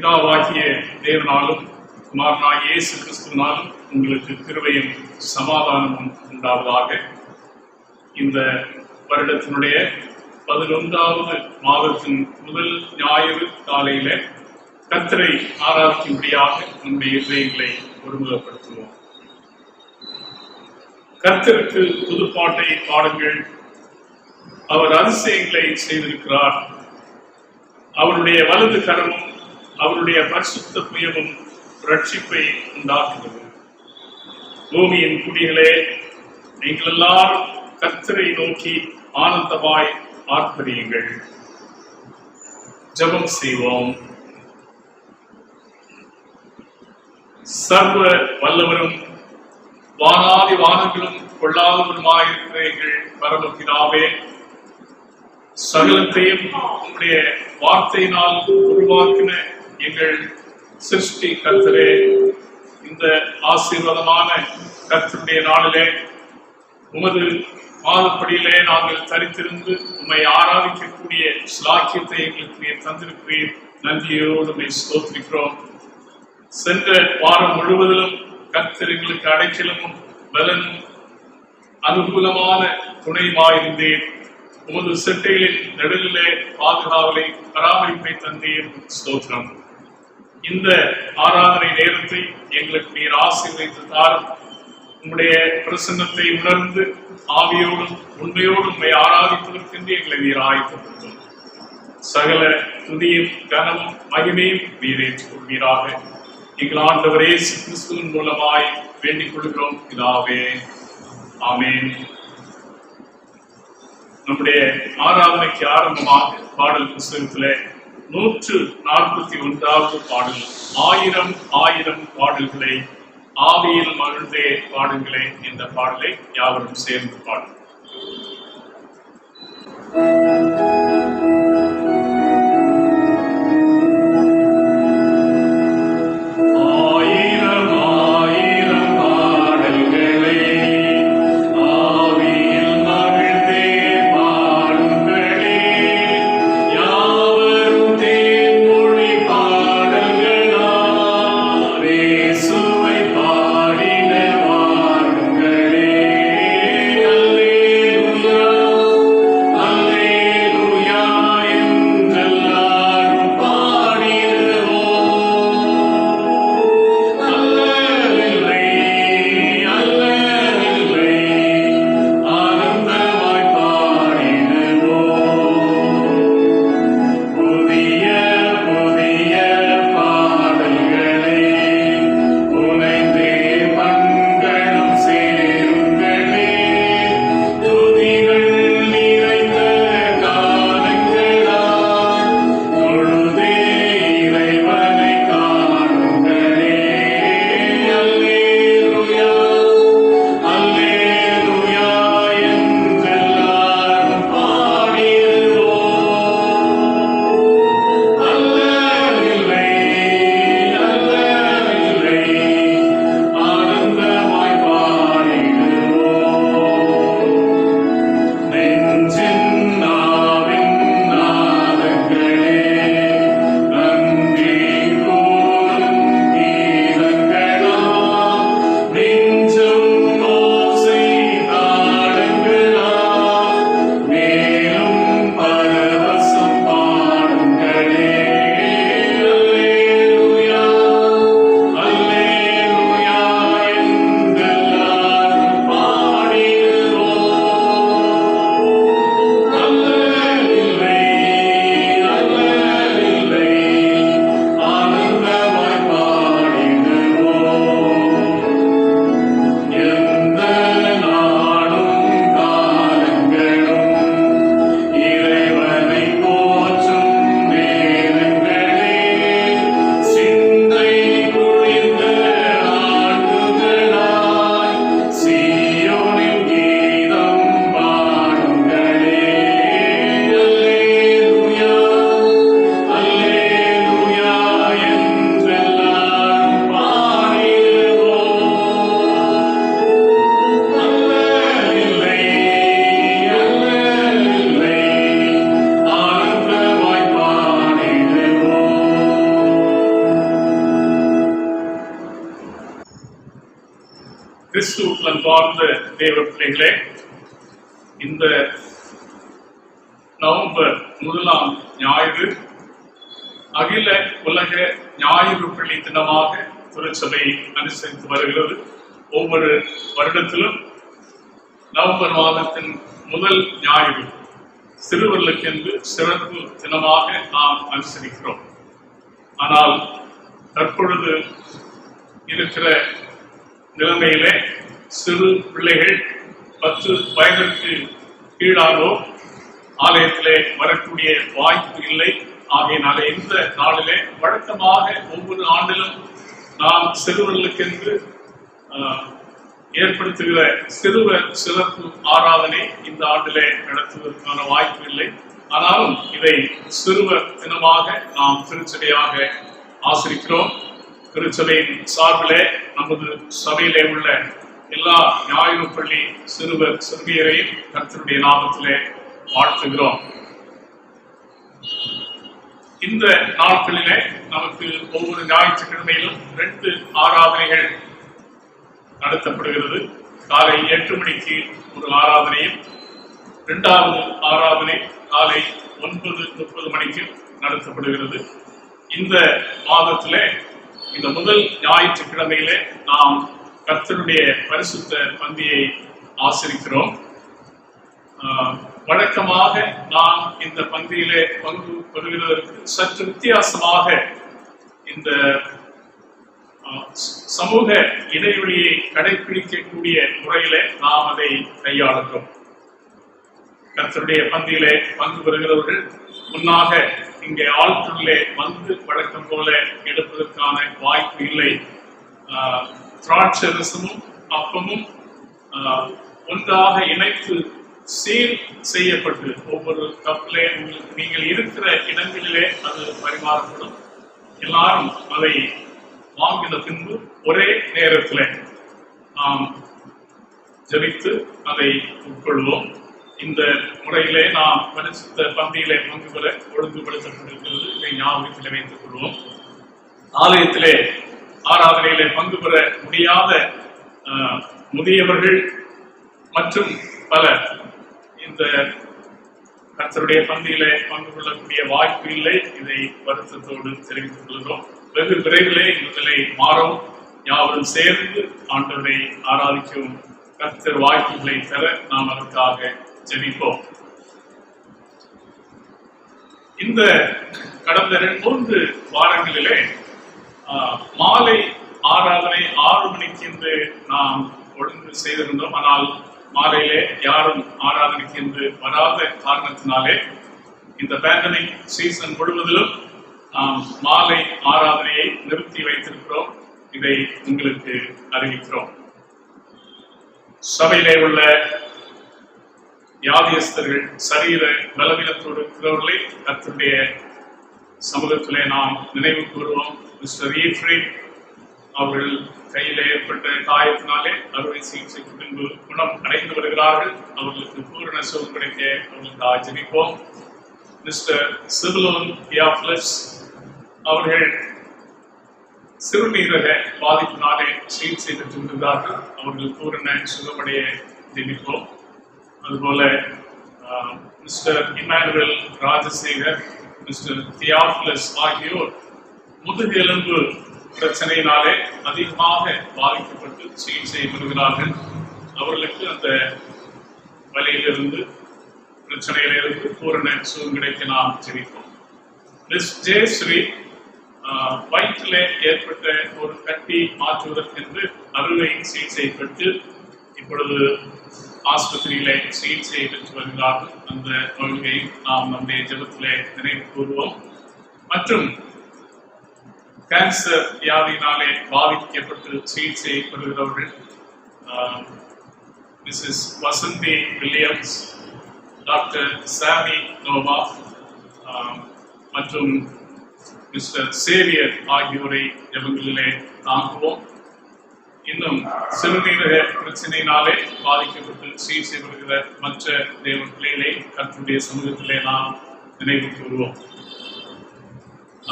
பிதாவாகிய தேவனாலும் குமாரனாகிய இயேசு கிறிஸ்துவினாலும் உங்களுக்கு கிருபையும் சமாதானமும் உண்டாவதாக. இந்த வருடத்தினுடைய 11வது மாதத்தின் முதல் ஞாயிறு காலையில கர்த்தரை ஆராதிக்கும்படியாக நம்முடைய இதயங்களை ஒருமுகப்படுத்துவோம். கர்த்தருக்கு புதுப்பாட்டை பாடுங்கள், அவர் அதிசயங்களை செய்திருக்கிறார். அவருடைய வலது கரமும் அவருடைய பரிசுத்த புயமும் ரட்சிப்பை உண்டாக்குகிறது. பூமியின் குடிகளே, நீங்கள் எல்லாரும் கர்த்தரை நோக்கி ஆனந்தமாய் ஆர்ப்பரியுங்கள். ஜெபம் செய்வோம். சர்வ வல்லவரும் வானாதி வானங்களும் கொள்ளாதவருமாயிருக்கிற எங்கள் பரமபிதாவே, சகலத்தையும் உங்களுடைய வார்த்தையினால் உருவாக்கின எங்கள் சிருஷ்டி கர்த்தரே, இந்த ஆசீர்வாதமான கர்த்தருடைய நாளிலே உமது மாதப்படியிலே நாங்கள் தரித்திருந்து உம்மை ஆராதிக்கக்கூடிய ஸ்லாக்கியத்தை எங்களுக்கு நீர் தந்திருக்கிறீர். நன்றியோடு உம்மை ஸ்தோத்திரிக்கிறோம். சென்ற வாரம் முழுவதிலும் கர்த்தர் எங்களுக்கு அடைக்கலமும் பலனும் அனுகூலமான துணையுமாயிருந்தேன். உமது செட்டைகளின் நடுவிலே பாதுகாவலை பராமரிப்பை தந்தீர். ஸ்தோத்திரம். இந்த ஆராதனை நேரத்தை எங்களுக்கு நீர் ஆசீர்வதித்து தாரும். உம்முடைய பிரசன்னத்தை உணர்ந்து ஆவியோடும் உண்மையோடும் உம்மை ஆராதிப்பதற்கென்று எங்களை நீர் ஆயத்தப்படுத்தும். சகல துதியும் கனமும் மகிமையும் நீர் ஏற்றுக்கொள்வீராக. எங்கள் ஆண்டவர் இயேசு கிறிஸ்துவின் மூலமாய் வேண்டிக் கொள்கிறோம் பிதாவே, ஆமென். நம்முடைய ஆராதனைக்கு ஆரம்பமாக பாடல் புத்தகத்திலே 141வது பாடல், 1000 1000 பாடல்களை ஆவியில் மகிழ்ந்தே பாடுங்களே என்ற பாடலை யாவரும் சேர்ந்து பாடும். Alleluia, alleluia. கிறிஸ்துவுக்குள் அன்பார்ந்த தேவ பிள்ளைகளே, இந்த நவம்பர் 1ஆம் ஞாயிறு அகில உலக ஞாயிறு பள்ளி தினமாக திருச்சபை அனுசரித்து வருகிறது. ஒவ்வொரு வருடத்திலும் நவம்பர் மாதத்தின் முதல் ஞாயிறு சிறுவர்களுக்கென்று சிறப்பு தினமாக நாம் அனுசரிக்கிறோம். ஆனால் தற்பொழுது இருக்கிற நிலைமையிலே சிறு பிள்ளைகள் 10 வயதிற்கு கீழாகவோ ஆலயத்திலே வரக்கூடிய வாய்ப்பு இல்லை. ஆகையினாலே இந்த நாளிலே வழக்கமாக ஒவ்வொரு ஆண்டிலும் நாம் சிறுவர்களுக்கென்று ஏற்படுத்துகிற சிறுவர் சிறப்பு ஆராதனை இந்த ஆண்டிலே நடத்துவதற்கான வாய்ப்பு இல்லை. ஆனாலும் இதை சிறுவர் தினமாக நாம் திருச்சபையாக ஆசரிக்கிறோம். திருச்சபையின் சார்பிலே நமது சபையிலே உள்ள எல்லா ஞாயிறு பள்ளி சிறுவர் சிறுமியரையும் கர்த்தருடைய நாமத்திலே வாழ்த்துகிறோம். இந்த நாட்களிலே நமக்கு ஒவ்வொரு ஞாயிற்றுக்கிழமையிலும் 2 ஆராதனைகள் நடத்தப்படுகிறது. காலை 8 மணிக்கு ஒரு ஆராதனையும், 2வது ஆராதனை காலை 9:30 மணிக்கு நடத்தப்படுகிறது. இந்த மாதத்திலே இந்த முதல் ஞாயிற்றுக்கிழமையிலே நாம் கர்த்தருடைய பரிசுத்த பந்தியை ஆசரிக்கிறோம். வழக்கமாக நாம் இந்த பந்தியிலே பங்கு பெறுவதற்கு சற்று வித்தியாசமாக இந்த சமூக இடைவெளியை கடைபிடிக்கக்கூடிய முறையிலே நாம் அதை கையாளுகிறோம். கர்த்தருடைய பந்தியிலே பங்கு பெறுகிறவர்கள் முன்னாக இங்கே ஆழ்த்துள்ளே வந்து வழக்கம் போல எடுப்பதற்கான வாய்ப்பு இல்லை. திராட்சரசமும் அப்பமும் ஒன்றாக இணைத்து சீல் செய்யப்பட்டு ஒவ்வொரு கப்பிலே நீங்கள் இருக்கிற இடங்களிலே அது பரிமாறப்படும். எல்லாரும் அதை வாங்கின பின்பு ஒரே நேரத்தில் நாம் ஜெபித்து அதை உட்கொள்வோம். இந்த முறையிலே நாம் பரிசுத்த பந்தியிலே பங்கு பெற ஒழுங்குபடுத்தப்பட்டிருக்கிறது. இதை ஞாபகத்தில் வைத்துக் கொள்வோம். ஆலயத்திலே ஆராதனையிலே பங்கு பெற முடியாத முதியவர்கள் மற்றும் பலர் இந்த கர்த்தருடைய பந்தியிலே பங்கு கொள்ளக்கூடிய வாய்ப்பு இல்லை. இதை வருத்தத்தோடு தெரிவித்துக் கொள்கிறோம். வெகு விரைவிலே இந்த நிலை மாறும். யாவரும் சேர்ந்து ஆண்டவரை ஆராதிக்கவும் கர்த்தர் வாய்ப்புகளை தர நாம் அதற்காக ஜெபிப்போம். இந்த கடந்த 3 வாரங்களிலே மாலை ஆராதனை 6 மணிக்கு என்று நாம் ஒழுங்கு செய்திருந்தோம். ஆனால் மாலையிலே யாரும் ஆராதனைக்கு என்று வராத காரணத்தினாலே இந்த பேண்டமிக் சீசன் முழுவதிலும் நாம் மாலை ஆராதனையை நிறுத்தி வைத்திருக்கிறோம். இதை உங்களுக்கு அறிவிக்கிறோம். சபையிலே உள்ள வியாதியஸ்தர்கள், சரீர பலவீனத்தோடு இருக்கிறவர்களை கர்த்தருடைய சமூகத்திலே நாம் நினைவு கூறுவோம். மிஸ்டர் ஈஃப்ரே அவர்கள் கையிலே ஏற்பட்ட காயத்தினாலே அறுவை சிகிச்சைக்கு பின்பு குணம் அடைந்து வருகிறார்கள். அவர்களுக்கு பூரண சுகம் கிடைக்க அவர்களுக்கு ஆச்சரிப்போம். மிஸ்டர் சிபிலோன் தியாஃபிலஸ் அவர்கள் சிறுநீரக பாதிப்பினாலே சிகிச்சை பெற்று வருகிறார்கள். அவர்கள் பூரண சுகமடைய ஜெபிப்போம். அதுபோல மிஸ்டர் இமானுவேல் ராஜசேகர், மிஸ்டர் தியாஃபிலஸ் ஆகியோர் முதுகெலும்பு பிரச்சனையினாலே அதிகமாக பாதிக்கப்பட்டு சிகிச்சை பெறுகிறார்கள். அவர்களுக்கு அந்த வலியிலிருந்து பிரச்சனையிலிருந்து பூரண சுகம் கிடைக்க நாம் ஜெபிப்போம். மிஸ் ஜெயஸ்ரீ வயிற்றிலே ஏற்பட்ட ஒரு கட்டி மாற்றுவதற்கென்று அறுவை சிகிச்சை பெற்று இப்பொழுது ஆஸ்பத்திரியிலே சிகிச்சை பெற்று வருகிறார்கள். அந்த நோய்களை நாம் நம்முடைய ஜெபத்திலே நினைவு கூறுவோம். மற்றும் கேன்சர் வியாதியினாலே பாதிக்கப்பட்டு சிகிச்சை பெறுகிறவர்கள் மிஸ்ஸஸ் வசந்தி வில்லியம்ஸ், டாக்டர் சாமி நோவா மற்றும் மிஸ்டர் சேவியர் ஆகியோரை ஜெபங்களிலே தாங்குவோம். இன்னும் சிறுநீரக பிரச்சனையினாலே பாதிக்கப்பட்டு சிகிச்சை பெறுகிற மற்ற தேவ பிள்ளைகளை கர்த்தருடைய சமூகத்திலே நாம் நினைவு கூறுவோம்.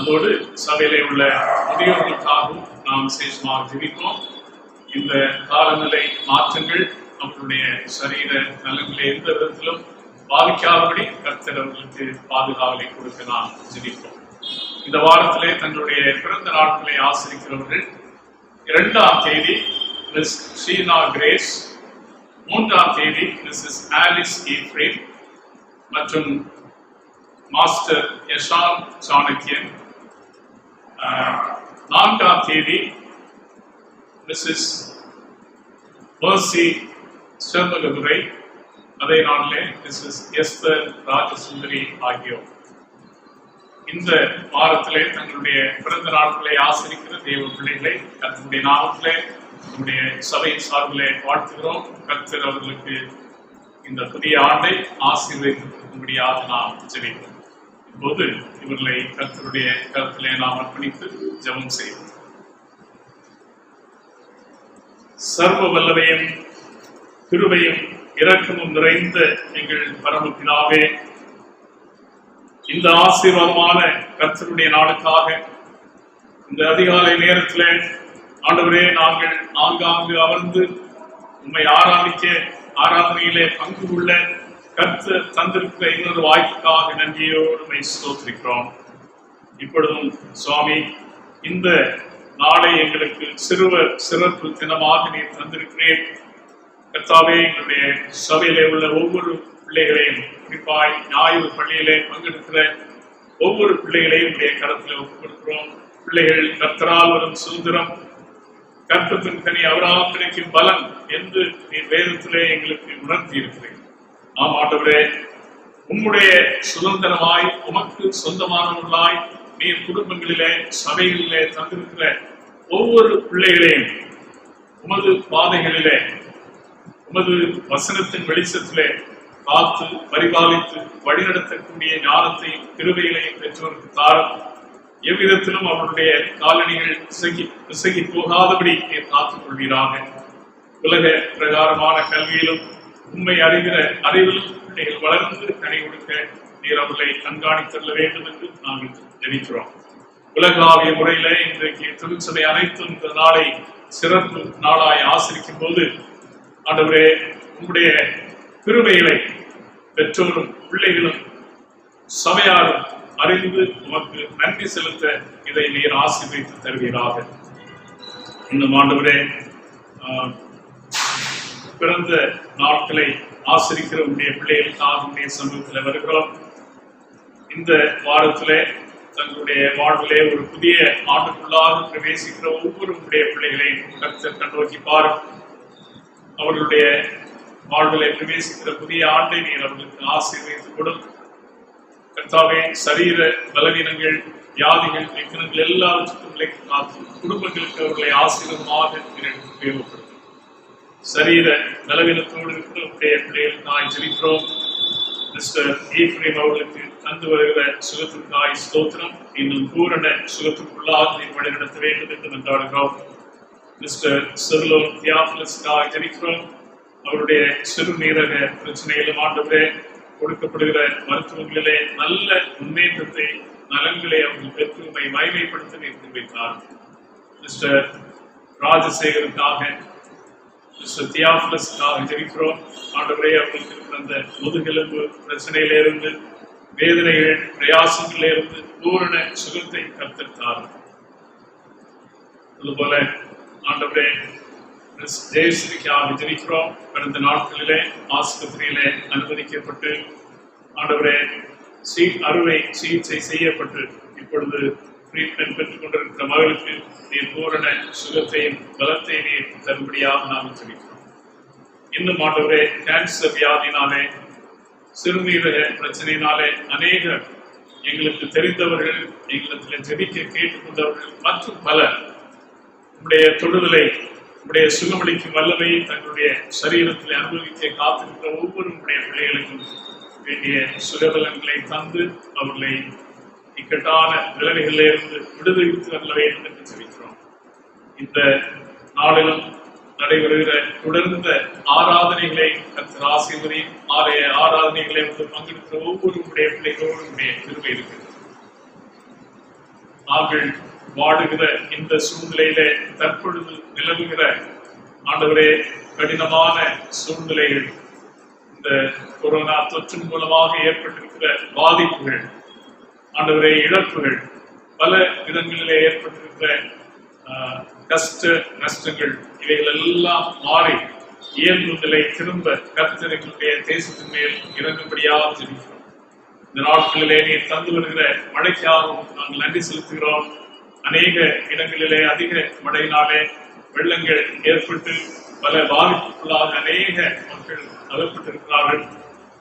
அதோடு சபையிலே உள்ள முதியோர்களுக்காகவும் நாம் விசேஷமாக ஜெபிப்போம். இந்த காலநிலை மாற்றங்கள் அவர்களுடைய சரீர நலன்களை எந்த விதத்திலும் பாதிக்காதபடி கர்த்தர் அவர்களுக்கு பாதுகாவலை கொடுக்க நாம் ஜெபிப்போம். இந்த வாரத்திலே தங்களுடைய பிறந்த நாட்களை ஆசிரிக்கிறவர்கள் 2ஆம் தேதி மிஸ் ஷீனா கிரேஸ், 3ஆம் தேதி மிஸ்ஸஸ் ஆலிஸ் ஈஃப்ரேம் மற்றும் மாஸ்டர் யஷான் சாணக்கியன், 4ஆம் தேதி மிஸ்ஸஸ் மர்சி ஸ்டர்மகதுரை, அதே நாளிலே மிஸ்ஸஸ் எஸ்தர் ராஜசுந்தரி ஆகியோர் இந்த வாரத்திலே தங்களுடைய பிறந்த நாட்களை ஆசிரிக்கிற தேவ பிள்ளைகளை தன்னுடைய நாமத்திலே நம்முடைய சபை சார்பிலே வாழ்த்துகிறோம். கர்த்தர் அவர்களுக்கு இந்த புதிய ஆண்டை ஆசீர்வதிக்கும்படியாக நாம் ஜெபிக்கிறோம். இப்போது இவர்களை கர்த்தருடைய கருத்திலே நாம் அர்ப்பணித்து ஜெபம் செய்வோம். சர்வ வல்லமையும் கிருபையும் இரக்கமும் நிறைந்த எங்கள் பரமபிதாவே, இந்த ஆசீர்வாதமான கர்த்தருடைய நாளுக்காக இந்த அதிகாலை நேரத்தில் ஆண்டவரே நாங்கள் ஆங்காங்கு அமர்ந்து உம்மை ஆராதனையிலே பங்கு கொள்ள கர்த்தர் தந்திருக்கிற இன்னொரு வாய்ப்புக்காக நன்றியோடு உம்மை ஸ்தோத்திரிக்கிறோம். இப்பொழுதும் சுவாமி, இந்த நாளை எங்களுக்கு சிறப்பு தினமாக நீர் தந்திருக்கிறேன். கர்த்தாவே, எங்களுடைய சபையிலே உள்ள ஒவ்வொரு பிள்ளைகளையும், குறிப்பாய் ஞாயிறு பள்ளியிலே பங்கெடுக்கிற ஒவ்வொரு பிள்ளைகளையும் உடைய கரத்தில் ஒப்புக் கொடுக்கிறோம். பிள்ளைகள் கர்த்தரால் வரும் சுதந்திரம், கர்த்தத்தின் கனி அவரால் கிடைக்கும் பலன் என்று நீர் வேதத்திலே எங்களுக்கு உணர்த்தி இருக்கிறேன். ஆம் ஆண்டவரே, உம்முடைய சுதந்திரமாய் உமக்கு சொந்தமானவர்களாய் நீர் குடும்பங்களிலே சபைகளிலே தந்திருக்கிற ஒவ்வொரு பிள்ளைகளையும் உமது பாதைகளிலே உமது வசனத்தின் வெளிச்சத்திலே காத்து பரிபாலித்து வழிநடத்தக்கூடிய ஞானத்தையும் கிருபைகளையும் பெற்றோருக்கு தாரும். எவ்விதத்திலும் அவருடைய காலணிகள் பிசகி போகாதபடி நீர் காத்துக் கொள்வீராக. உலக பிரகாரமான கல்வியிலும் உண்மை அறிகிற அறிவிலும் பிள்ளைகள் வளர்ந்து கனி கொடுக்க நீர் அவர்களை கண்காணித்தள்ள வேண்டும் என்று நாங்கள் ஜெபிக்கிறோம். உலகாவிய முறையில இன்றைக்கு திருச்சபை அனைத்தும் இந்த நாளை சிறப்பு நாளாய் ஆசிரிக்கும் போது ஆண்டவரே, உங்களுடைய கிருபைகளை பெற்றோரும் பிள்ளைகளும் சபையாரும் அறிந்து உமக்கு நன்றி செலுத்த இதை நீர் ஆசீர்வதித்து தருவீராக. இன்னும் ஆண்டவரே, பிறந்த நாட்களை ஆசிரிக்கிற உடைய பிள்ளைகளுக்காக உடைய சமூகத்தில் வருகிறோம். இந்த வாரத்திலே தங்களுடைய வாழ்விலே ஒரு புதிய ஆண்டுக்குள்ளாக பிரவேசிக்கிற ஒவ்வொரு உடைய பிள்ளைகளையும் கர்த்தர் கண்ணோக்கி பாரும். அவர்களுடைய வாழ்விலே பிரவேசிக்கிற புதிய ஆண்டை நீர் அவர்களுக்கு ஆசீர்வதித்துக் கொடும். கர்த்தாவே, சரீர பலவீனங்கள், வியாதிகள், விக்கனங்கள் எல்லாவற்றுக்கும் காத்து குடும்பங்களுக்கு அவர்களை ஆசீர்வாதமாக உபயோகப்படுத்தும். சரீர பலவீனத்தோடு இருக்கிற உடைய பிள்ளைகளுக்காய் ஜெபிக்கிறோம். மிஸ்டர் ஈஃப்ரேம் அவர்களுக்கு தந்து வருகிற சுகத்திற்காய் ஸ்தோத்திரம். இன்னும் பூரண சுகத்திற்குள்ளாக நீர் வழிநடத்த வேண்டும் என்று மன்றாடுகிறோம். மிஸ்டர் செர்லோன் தியாஃபிலஸ்காய் ஜெபிக்கிறோம். அவருடைய சிறுநீரக பிரச்சனையிலும் ஆண்டவரே கொடுக்கப்படுகிற மருத்துவங்களிலே நல்ல முன்னேற்றத்தை நலன்களை அவர்கள் பெற்று உண்மை மகிமைப்படுத்த நிறுத்தி வைத்தார். மிஸ்டர் ராஜசேகருக்காக, மிஸ்டர் தியாஃபிலஸ்காக ஜெபிக்கிறோம். ஆண்டவரே, அவர்களுக்கு இருக்கிற அந்த முதுகெலும்பு பிரச்சனையிலிருந்து, வேதனைகள் பிரயாசங்களிலிருந்து பூரண சுகத்தை கற்பித்தார். அதுபோல ஆண்டவரே, ஜெயஸ்ரீக்காக ஜெபிக்கிறோம். கடந்த நாட்களிலே ஆஸ்பத்திரியிலே அனுமதிக்கப்பட்டு ஆண்டவரே அறுவை சிகிச்சை செய்யப்பட்டு இப்பொழுது ட்ரீட்மெண்ட் பெற்றுக் கொண்டிருக்கிற மகளுக்கு நீர் பூரண சுகத்தையும் பலத்தையும் நீர் தரும்படியாக நாம் ஜெபிக்கிறோம். இன்னும் ஆண்டவரே, கேன்சர் வியாதினாலே, சிறுநீரக பிரச்சனையினாலே அநேகர் எங்களுக்கு தெரிந்தவர்கள், எங்களிடத்தில் ஜெபிக்க கேட்டுக்கொண்டவர்கள் மற்றும் பலர் உடைய தொடுதலை, உடைய சுகமளிக்கும் வல்லமையை தங்களுடைய சரீரத்தில் அனுபவிக்க காத்திருக்கிற ஒவ்வொரு உடைய பிள்ளைகளுக்கும் வேண்டிய சுகபலன்களை தந்து அவர்களை இக்கட்டான நிலைமைகளிலிருந்து விடுவித்து வரல வேண்டும் என்று ஜெபிக்கிறோம். இந்த நாளிலும் நடைபெறுகிற தொடர்ந்த ஆராதனைகளை கர்த்தர் ஆசீர்வதியும். ஆராதனைகளை பங்கெடுக்கிற ஒவ்வொரு உடைய பிள்ளைகளோடு உடைய கிருபை இருக்கிறது. நாங்கள் வாடுகிற இந்த சூழ்நிலையில தற்பொழுது நிலவுகிற ஆண்டவரே, கடினமான சூழ்நிலைகள், இந்த கொரோனா தொற்று மூலமாக ஏற்பட்டிருக்கிற பாதிப்புகள், ஆண்டவரே இழப்புகள், பல விதங்களிலே ஏற்பட்டிருக்கிற கஷ்ட நஷ்டங்கள், இவைகள் எல்லாம் மாறி இயல்பு நிலை திரும்ப கர்த்தர் எங்களுடைய தேசத்தின் மேல் இறங்கும்படியாக ஜெபிக்கிறோம். இந்த நாட்களிலே நீர் தந்து வருகிற மழைக்காகவும் நாங்கள் நன்றி செலுத்துகிறோம். அநேக இடங்களிலே அதிக மழையினாலே வெள்ளங்கள் ஏற்பட்டு பல பாதிப்புகளாக அநேக மக்கள் அகப்பட்டிருக்கிறார்கள்.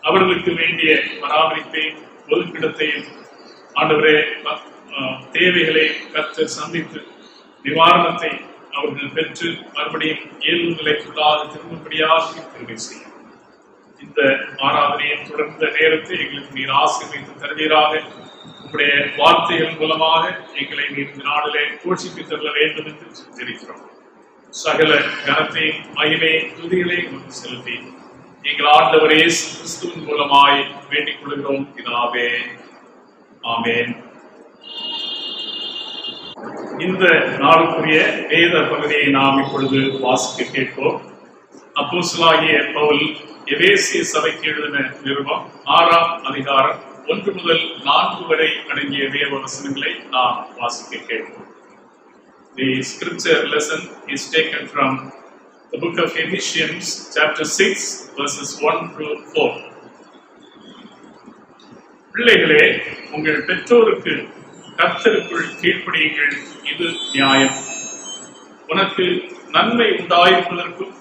அவர்களுக்கு வேண்டிய பராமரிப்பையும் ஒதுக்கிடத்தையும் ஆண்டவரே தேவைகளை கர்த்தர் சந்தித்து நிவாரணத்தை அவர்கள் பெற்று மறுபடியும் இயல்பு நிலைக்குள்ளாக திரும்படியாக தெரிவு செய்யும். இந்த ஆராதனையை தொடர்ந்த நேரத்தை எங்களுக்கு நீர் ஆசீர்வதித்து தருவீராக. உங்களுடைய வார்த்தைகள் மூலமாக எங்களை நீர் இந்த நாளிலே போஷித்து தர வேண்டும் என்று சித்தரிக்கிறோம். சகல கனத்தையும் மகிமையும் துதிகளையும் செலுத்தி எங்கள் ஆண்டவரே கிறிஸ்துவின் மூலமாய் வேண்டிக் கொள்கிறோம் பிதாவே. ஆமென். இந்த நாளுக்குரிய வேத பகுதியை நாம் இப்பொழுது வாசிக்க கேட்போம். அப்போஸ்தலனாகிய பவுல் எபேசிய சபைக்கு எழுதின நிருபம் 6ஆம் அதிகாரம் 1 முதல் 4 வரை அடங்கிய வேத வசனங்களை நாம் வாசிக்க கேட்போம். The scripture lesson is taken from the book of Ephesians chapter 6 verses 1 through 4. பிள்ளைகளே, உங்கள் பெற்றோருக்கு கர்த்தருக்குள் கீழ்ப்படியுங்கள், இது நியாயம். உனக்கு நன்மை உண்டாயிருப்பதற்கும்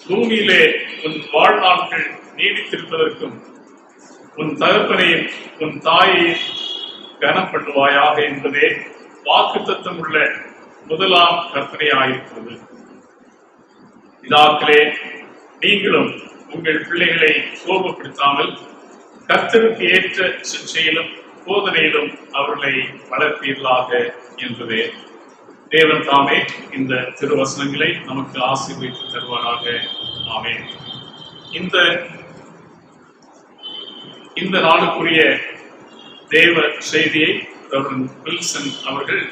பூமியிலே உன் வாழ்நாட்கள் நீடித்திருப்பதற்கும் உன் தகப்பனையும் உன் தாயையும் கனப்படுவாயாக என்பதே வாக்குத்தத்தம் உள்ள முதலாம் கற்பனையாயிருக்கிறது. பிதாக்களே, நீங்களும் உங்கள் பிள்ளைகளை கோபப்படுத்தாமல் கர்த்தருக்கு ஏற்ற சிக்ஷையிலும் போதனையிலும் அவர்களை வளர்ப்பீர்களாக என்பதே. தேவன் தாமே இந்த திருவசனங்களை நமக்கு ஆசீர்வதித்து தருவாராக. ஆமென். இந்த நாளுக்குரிய தேவ செய்தியை ரெவரண்ட் வில்சன் அவர்கள்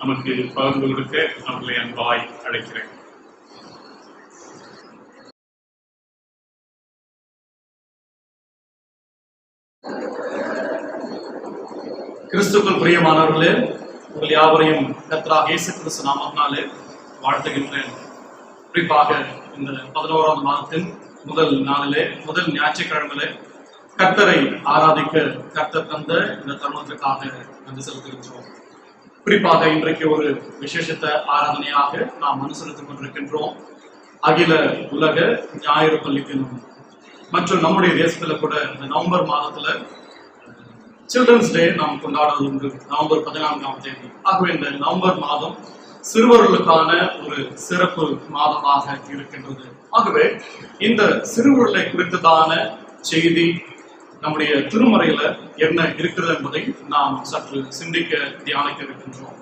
நமக்கு பகிர்ந்து கொடுக்க அவர்களை அன்பாய் அழைக்கிறேன். கிறிஸ்துக்குள் பிரியமானவர்களே, உங்கள் யாவரையும் கர்த்தராகிய இயேசு கிறிஸ்து நாமத்தினாலே வாழ்த்துகின்றேன். குறிப்பாக இந்த 11ஆம் மாதத்தின் முதல் நாளிலே, முதல் ஞாயிற்றுக்கிழமையிலே கர்த்தரை ஆராதிக்க கர்த்தர் தந்த இந்த தருணத்திற்காக நன்றி செலுத்துகின்றோம். குறிப்பாக இன்றைக்கு ஒரு விசேஷத்த ஆராதனையாக நாம் அனுசரித்துக் கொண்டிருக்கின்றோம். அகில உலக ஞாயிறு பள்ளி தினம் மற்றும் நம்முடைய தேசத்துல கூட இந்த நவம்பர் மாதத்துல சில்ட்ரன்ஸ் டே நாம் கொண்டாடுவது உண்டு, நவம்பர் 14ஆம் தேதி. ஆகவே இந்த நவம்பர் மாதம் சிறுவர்களுக்கான ஒரு சிறப்பு மாதமாக இருக்கின்றது. ஆகவே இந்த சிறுவர்களை குறித்ததான செய்தி நம்முடைய திருமறையில என்ன இருக்கிறது என்பதை நாம் சற்று சிந்திக்க தியானிக்க இருக்கின்றோம்.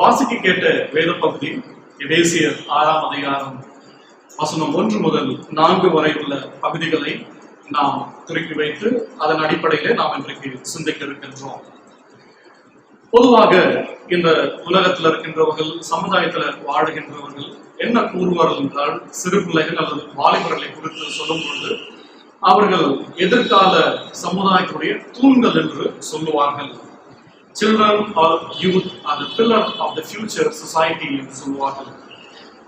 வாசிக்க கேட்ட வேத பகுதி எபேசியர் 6ஆம் அதிகாரம் வசனம் 1 முதல் 4 வரை உள்ள பகுதிகளை நாம் திருப்பி வைத்து அதன் அடிப்படையிலே நாம் இன்றைக்கு சிந்திக்க இருக்கின்றோம். பொதுவாக இந்த உலகத்தில் இருக்கின்றவர்கள், சமுதாயத்தில் வாழுகின்றவர்கள் என்ன கூறுவார்கள் என்றால், சிறு பிள்ளைகள் அல்லது வாலிபர்களை குறித்து சொல்லும் பொழுது அவர்கள் எதிர்கால சமுதாயத்துடைய தூண்கள் என்று சொல்லுவார்கள். Children or youth are the pillar of the future society என்று சொல்லுவார்கள்.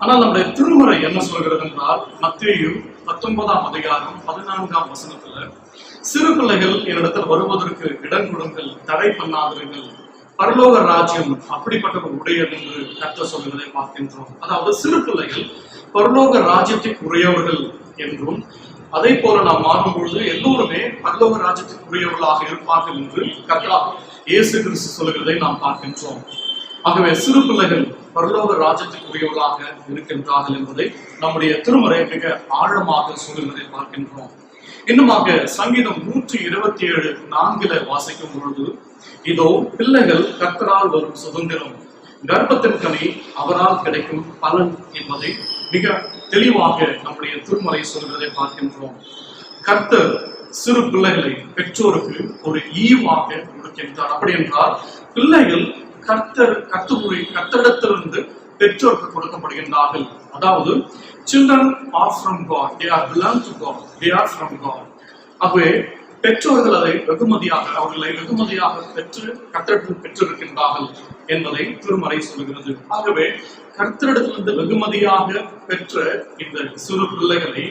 ஆனால் நம்முடைய திருமறை என்ன சொல்கிறது என்றால், மத்தேயு 19ஆம் அதிகாரம் 14ஆம் வசனத்துல, சிறு பிள்ளைகள் என்னிடத்தில் வருவதற்கு இடம் கொடுங்கள், தடை பண்ணாதீர்கள், பரலோக ராஜ்யம் அப்படிப்பட்ட ஒரு உடையது என்று கர்த்தர் சொல்கிறதை பார்க்கின்றோம். அதாவது சிறு பிள்ளைகள் பரலோக ராஜ்யத்துக்கு உரியவர்கள் என்றும், அதே போல நாம் மாறும் பொழுது எல்லோருமே பரலோக ராஜ்யத்துக்கு உரியவர்களாக இருப்பார்கள் என்று கர்த்தர் இயேசு கிறிஸ்து சொல்கிறதை நாம் பார்க்கின்றோம். ஆகவே சிறு பிள்ளைகள் பரலோக ராஜ்யத்துக்குரியவர்களாக இருக்கின்றார்கள் என்பதை நம்முடைய திருமறை மிக ஆழமாக சொல்லுவதை பார்க்கின்றோம். இன்னுமாக சங்கீதம் 127:4 வாசிக்கும் பொழுது, இதோ பிள்ளைகள் கர்த்தரால் வரும் சுதந்திரம், கர்ப்பத்தின் கனி அவரால் கிடைக்கும் பலன் என்பதை மிக தெளிவாக நம்முடைய திருமறை சொல்கிறதை பார்க்கின்றோம். கர்த்தர் சிறு பிள்ளைகளை பெற்றோருக்கு ஒரு ஈவாக கொடுக்கின்றார். அப்படி என்றால் பிள்ளைகள் கர்த்தரிடத்திலிருந்து பெற்றோருக்கு கொடுக்கப்படுகின்றார்கள். அதாவது children are from God, they are belong to God, they are from God. ஆகவே பெற்றோர்கள் அதை அவர்களை வெகுமதியாக பெற்று கர்த்தரிடத்தில் பெற்றிருக்கின்றார்கள் என்பதை திருமறை சொல்கிறது. ஆகவே கர்த்தரிடத்திலிருந்து வெகுமதியாக பெற்ற இந்த சிறு பிள்ளைகளை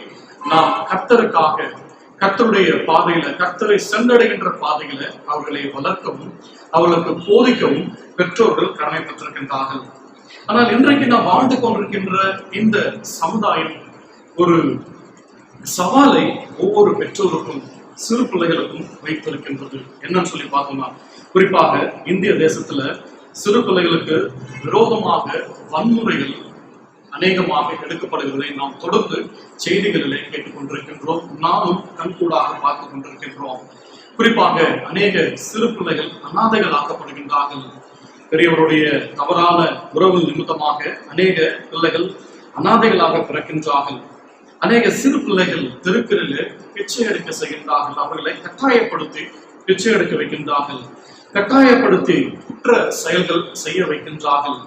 நாம் கர்த்தருக்காக, கர்த்தருடைய பாதையில, கர்த்தரை சென்றடைகின்ற பாதையில அவர்களை வளர்க்கவும் அவர்களுக்கு போதிக்கவும் பெற்றோர்கள் கடமை பெற்றிருக்கின்றார்கள். ஆனால் இன்றைக்கு நாம் வாழ்ந்து கொண்டிருக்கின்ற இந்த சமுதாயம் ஒரு சவாலை ஒவ்வொரு பெற்றோருக்கும் சிறு பிள்ளைகளுக்கும் வைத்திருக்கின்றது. என்னன்னு சொல்லி பார்த்தோம்னா, குறிப்பாக இந்திய தேசத்துல சிறு பிள்ளைகளுக்கு விரோதமாக வன்முறைகள் அநேகமாக எடுக்கப்படுகிறதை நாம் தொடர்ந்து செய்திகளிலே கேட்டுக்கொண்டிருக்கின்றோம். நாமும் கண்கூடாக பார்த்து கொண்டிருக்கின்றோம். குறிப்பாக அநேக சிறு பிள்ளைகள் அநாதைகள் ஆக்கப்படுகின்றார்கள். பெரியவருடைய தவறான உறவு நிமித்தமாக அநேக பிள்ளைகள் அநாதைகளாக பிறக்கின்றார்கள். அநேக சிறு பிள்ளைகள் தெருக்களில் பிச்சை எடுக்க செய்கின்றார்கள். அவர்களை கட்டாயப்படுத்தி பிச்சை எடுக்க வைக்கின்றார்கள். கட்டாயப்படுத்தி குற்ற செயல்கள் செய்ய வைக்கின்றார்கள்.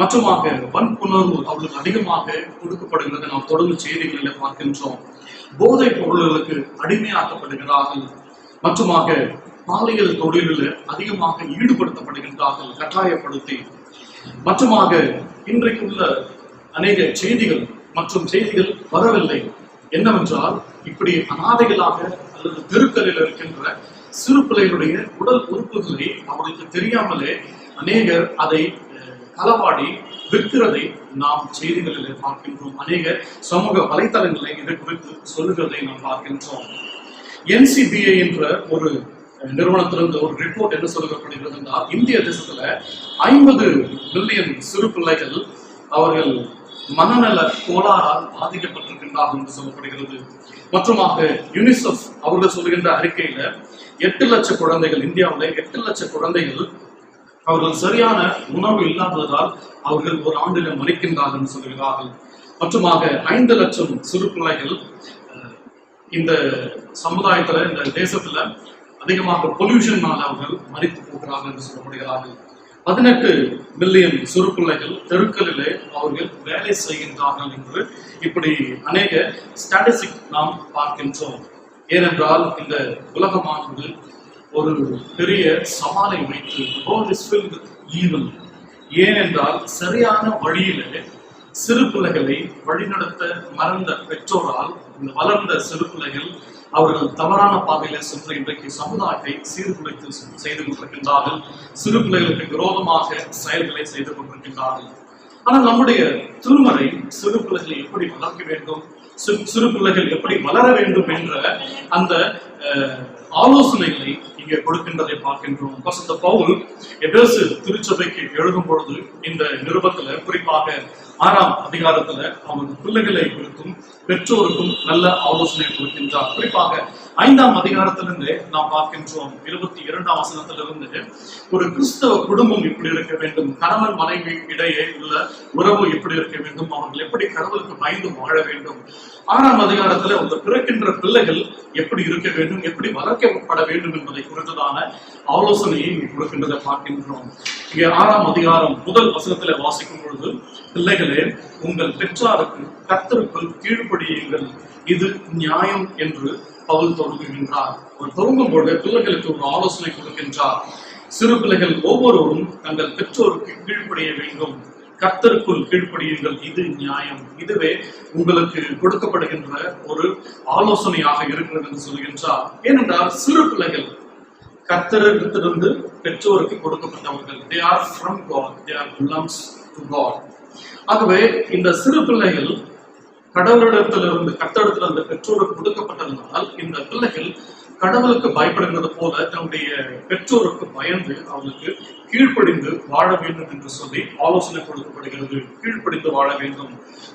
மற்றுமாக வன்புணர்வு அவர்களுக்கு அதிகமாக கொடுக்கப்படுகிறது. நாம் தொடர்ந்து செய்திகளில் பார்க்கின்றோம். போதைப் பொருள்களுக்கு அடிமையாக்கப்படுகிறார்கள். மற்றுமாக பாலியல் தொழிலில் அதிகமாக ஈடுபடுத்தப்படுகின்றார்கள் கட்டாயப்படுத்தி. மற்றுமாக இன்றைக்கு உள்ள அநேக செய்திகள் மற்றும் செய்திகள் வரவில்லை. என்னவென்றால், இப்படி அநாதைகளாக அல்லது தெருக்களில் இருக்கின்ற சிறு பிள்ளைகளுடைய உடல் உறுப்புகளை அவர்களுக்கு தெரியாமலே அநேகர் அதை களவாடி விற்கிறதை நாம் செய்திகளில் பார்க்கின்றோம். அநேக சமூக வலைத்தளங்களை இதை குறித்து சொல்லுகிறதை நாம் பார்க்கின்றோம். NCBI என்ற ஒரு நிறுவனத்திலிருந்து ஒரு ரிப்போர்ட் என்ன சொல்லப்படுகிறது என்றால், இந்திய தேசத்துல 50 மில்லியன் சிறு பிள்ளைகள் அவர்கள் மனநல கோளாறால் பாதிக்கப்பட்டிருக்கின்றார்கள் என்று சொல்லப்படுகிறது. மற்றுமாக யுனிசெஃப் அவர்கள் சொல்லுகின்ற அறிக்கையில 8 லட்சம் குழந்தைகள், இந்தியாவில் 8 லட்சம் குழந்தைகள் அவர்கள் சரியான உணவு இல்லாததால் அவர்கள் ஒரு ஆண்டில் மறிக்கின்றார்கள் என்று சொல்கிறார்கள். மற்றுமாக 5 லட்சம் சிறு பிள்ளைகள் இந்த சமுதாயத்துல, இந்த தேசத்துல அதிகமாக பொல்யூஷனால அவர்கள் மறித்து போகிறார்கள் என்று சொல்லப்படுகிறார்கள். 18 மில்லியன் சிறு பிள்ளைகள் தெருக்களிலே அவர்கள் வேலை செய்கின்றார்கள் என்று இப்படி அநேக ஸ்டாட்டிஸ்டிக் நாம் பார்க்கின்றோம். ஏனென்றால் இந்த உலகமானது ஒரு பெரிய சவாலை வைத்து ஏனென்றால் சரியான வழியிலே சிறு பிள்ளைகளை வழிநடத்த மறந்த பெற்றோரால் இந்த வளர்ந்த சிறு பிள்ளைகள் அவர்கள் தவறான பாதையில சென்று இன்றைக்கு சமுதாயத்தை சீர்குலைத்து செய்து கொண்டிருக்கின்றார்கள். சிறு பிள்ளைகளுக்கு விரோதமாக செயல்களை செய்து கொண்டிருக்கின்றார்கள். ஆனால் நம்முடைய திருமறை சிறு பிள்ளைகளை எப்படி வளர்க்க வேண்டும், சிறு பிள்ளைகள் எப்படி வளர வேண்டும் என்ற அந்த ஆலோசனைகளை இங்கே கொடுக்கின்றதை பார்க்கின்றோம். பரிசுத்த பவுல் எபேசு திருச்சபைக்கு எழுதும் பொழுது இந்த நிருபத்துல குறிப்பாக 6ஆம் அதிகாரத்துல அவங்க பிள்ளைகளை குறித்தும் பெற்றோருக்கும் நல்ல ஆலோசனை கொடுக்கின்றார். குறிப்பாக 5ஆம் அதிகாரத்திலிருந்து நாம் பார்க்கின்றோம். 22ஆம் வசனத்திலிருந்து ஒரு கிறிஸ்தவ குடும்பம் எப்படி இருக்க வேண்டும், கணவன் மனைவி இடையே உள்ள உறவு எப்படி இருக்க வேண்டும், அவர்கள் எப்படி கடவுளுக்கு பயந்து வாழ வேண்டும், 6ஆம் அதிகாரத்துல உங்க பிறக்கின்ற பிள்ளைகள் எப்படி இருக்க வேண்டும், எப்படி வளர்க்கப்பட வேண்டும் என்பதை குறித்ததான ஆலோசனையை கொடுக்கின்றதை பார்க்கின்றோம். இங்கே 6ஆம் அதிகாரம் முதல் வசனத்துல வாசிக்கும் பொழுது, பிள்ளைகளே உங்கள் பெற்றாருக்கு கர்த்தருக்குள் கீழ்ப்படியுங்கள், இது நியாயம் என்று பவுல் தொடங்குகின்றார். ஒரு தொடங்கும் பொழுது பிள்ளைகளுக்கு ஒரு ஆலோசனை கொடுக்கின்றார். சிறு பிள்ளைகள் ஒவ்வொருவரும் தங்கள் பெற்றோருக்கு கீழ்ப்படிய வேண்டும், கர்த்தருக்குள் கீழ்ப்படியுங்கள், இது நியாயம். இதுவே உங்களுக்கு கொடுக்கப்படுகின்ற ஒரு ஆலோசனையாக இருக்கிறது என்று சொல்கின்றார். ஏனென்றால் சிறு பிள்ளைகள் கர்த்தரிடத்திலிருந்து பெற்றோருக்கு கொடுக்கப்பட்டவர்கள். They are from God, they are belongs to God. ஆகவே இந்த சிறு பிள்ளைகள் கடவுளிடத்திலிருந்து கர்த்தரிடத்திலிருந்து பெற்றோருக்கு கொடுக்கப்பட்டதனால் இந்த பிள்ளைகள் கடவுளுக்கு பயப்படுகிறது போல தன்னுடைய பெற்றோருக்கு பயந்து அவர்களுக்கு கீழ்ப்படிந்து வாழ வேண்டும் என்று சொல்லி ஆலோசனை கொடுக்கப்படுகிறது. கீழ்ப்படிந்து வாழ வேண்டும்.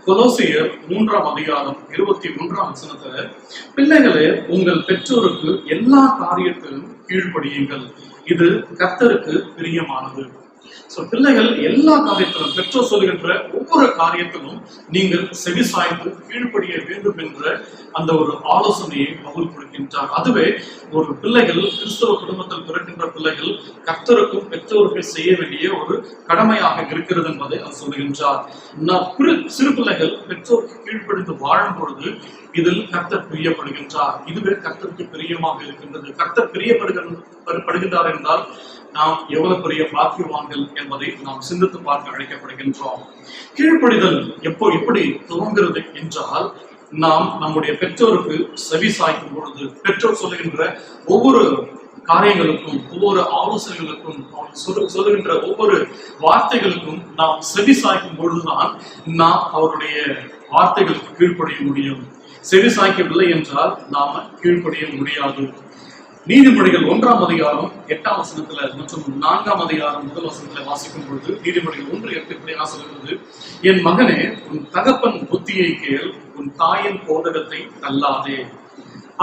கொலோசியர் 3ஆம் அதிகாரம் 21ஆம் வசனத்துல, பிள்ளைகளே உங்கள் பெற்றோருக்கு எல்லா காரியத்திலும் கீழ்ப்படியுங்கள், இது கர்த்தருக்கு பிரியமானது. பிள்ளைகள் எல்லா காரியத்திலும் பெற்றோர் சொல்லுகின்ற ஒவ்வொரு காரியத்திலும் நீங்கள் செவிசாய்த்து கீழ்ப்படிய வேண்டும் என்ற அந்த ஒரு ஆலோசனையை பவுல் கொடுக்கின்றார். அதுவே ஒரு பிள்ளைகள் கிறிஸ்தவ குடும்பத்தில் பிறக்கின்ற பிள்ளைகள் கர்த்தருக்கும் பெற்றோருக்கும் செய்ய வேண்டிய ஒரு கடமையாக இருக்கிறது என்பதை அவர் சொல்லுகின்றார். சிறு பிள்ளைகள் பெற்றோருக்கு கீழ்ப்படிந்து வாழும் பொழுது இதில் கர்த்தர் பிரியப்படுகின்றார். இதுவே கர்த்தருக்கு பிரியமாக இருக்கின்றது. கர்த்தர் பிரியப்படுகின்றார் என்றால் நாம் எவ்வளவு பெரிய பாக்கியவான்கள் என்பதை நாம் சிந்தித்து பார்க்க அழைக்கப்படுகின்றோம். கீழ்ப்படிதல் எப்படி துவங்குகிறது என்றால், நாம் நம்முடைய பெற்றோருக்கு செவி சாய்க்கும் பொழுது, பெற்றோர் சொல்லுகின்ற ஒவ்வொரு காரியங்களுக்கும், ஒவ்வொரு ஆலோசனைகளுக்கும், சொல்லுகின்ற ஒவ்வொரு வார்த்தைகளுக்கும் நாம் செவி சாய்க்கும் பொழுதுதான் நாம் அவருடைய வார்த்தைகளுக்கு கீழ்ப்படிய முடியும். செவி சாய்க்கவில்லை என்றால் நாம கீழ்ப்படிய முடியாது. நீதிமொழிகள் 1ஆம் அதிகாரம் 8ஆம் வசனத்துல மற்றும் 4ஆம் அதிகாரம் 1 வசனத்துல வாசிக்கும் பொழுது நீதிமொழிகள் 1:8 இப்படியாக சொல்கிறது, என் மகனே, உன் தகப்பன் புத்தியை கேள், உன் தாயின் போதகத்தை தள்ளாதே.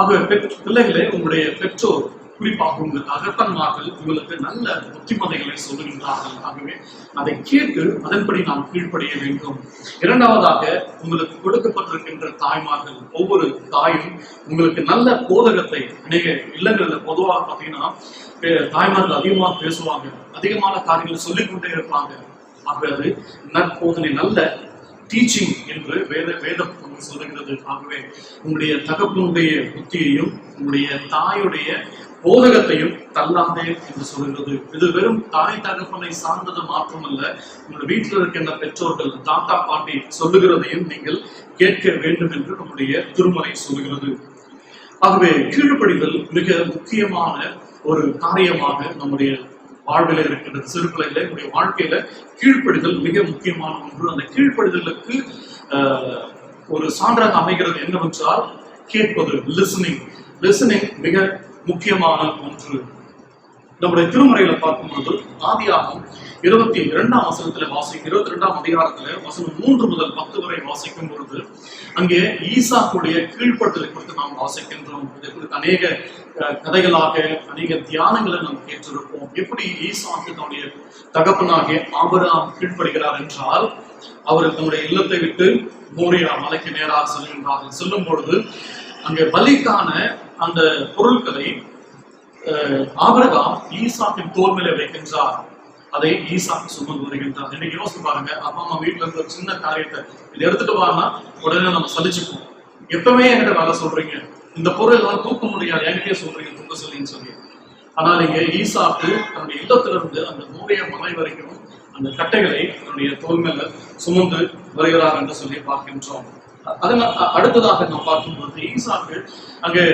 ஆகவே பிள்ளைகளே, உங்களுடைய பெற்றோர், குறிப்பாக உங்கள் தகப்பன்மார்கள் உங்களுக்கு நல்ல புத்திமதிகளை சொல்லுகின்றார்கள். ஆகவே அதை கேட்டு அதன்படி நாம் கீழ்ப்படிய வேண்டும். இரண்டாவதாக, உங்களுக்கு கொடுக்கப்பட்டிருக்கின்ற தாய்மார்கள், ஒவ்வொரு தாயும் உங்களுக்கு நல்ல போதகத்தை, அநேக இல்லங்கள்ல பொதுவாக பார்த்தீங்கன்னா தாய்மார்கள் அதிகமாக பேசுவாங்க, அதிகமான காரியங்களை சொல்லிக்கொண்டே இருப்பாங்க. ஆகவே அது நற்போதனை, நல்ல டீச்சிங் என்று வேதம் சொல்லுகிறது. ஆகவே உங்களுடைய தகப்பனுடைய புத்தியையும் உங்களுடைய தாயுடைய போதகத்தையும் தள்ளாதே என்று சொல்கிறது. இது வெறும் தாய் தகப்பனை சார்ந்தது மாற்றமல்ல, உங்கள் வீட்டில் இருக்கின்ற பெற்றோர்கள், தாத்தா பாட்டி சொல்லுகிறதையும் நீங்கள் கேட்க வேண்டும் என்று நம்முடைய திருமறை சொல்லுகிறது. ஆகவே கீழ்ப்படிதல் மிக முக்கியமான ஒரு காரியமாக நம்முடைய வாழ்வில் இருக்கின்றது. சிறு பிள்ளைகளை நம்முடைய வாழ்க்கையில கீழ்ப்படிதல் மிக முக்கியமான ஒன்று. அந்த கீழ்ப்படிதலுக்கு ஒரு சான்றாக அமைகிறது என்னவென்றால் கேட்பது, லிசனிங் மிக முக்கியமான ஒன்று. நம்முடைய திருமறையில பார்க்கும்போது ஆதியாகமம் 22ஆம் வசனத்துல 22ஆம் அதிகாரத்துல வசனம் 3 முதல் 10 வரை வாசிக்கும் பொழுது அங்கே ஈசாக்குடைய கீழ்ப்படுதலை குறித்து நாம் வாசிக்கின்றோம். இதை குறித்து அநேக கதைகளாக, அநேக தியானங்களை நாம் கேட்டிருப்போம். எப்படி ஈசாக்கு தன்னுடைய தகப்பனாகிய ஆபிரகாம் கீழ்ப்படுகிறார் என்றால், அவர் தன்னுடைய இல்லத்தை விட்டு மோரியா மலைக்கு நேராக செல்கின்றார்கள். செல்லும் பொழுது அங்கே பலிக்கான அந்த பொருட்களை ஆபிரகாம் ஈசாக்கின் தோள் மேலே வைக்கின்றார். அதை ஈசாக்கு சுமந்து வருகின்றார். இன்னைக்கு யோசிச்சு பாருங்க, அப்பா அம்மா வீட்டுல இருந்த சின்ன காரியத்தை இதை எடுத்துட்டு வாருன்னா உடனே நம்ம சலிச்சுப்போம். எப்பவுமே என்கிட்ட வேலை சொல்றீங்க, இந்த பொருள் எல்லாம் தூக்க முடியாது, என்கிட்டயே சொல்றீங்க தூக்க சொல்லின்னு சொல்லி. ஆனால் இங்க ஈசாக்கு தன்னுடைய இல்லத்திலிருந்து அந்த மோரியா மலை வரைக்கும் அந்த கட்டைகளை தன்னுடைய தோள் மேல சுமந்து வருகிறார் என்று சொல்லி பார்க்கின்றோம். அடுத்ததாக நாம் பார்க்கும்போது ஈசாக்கு அங்கே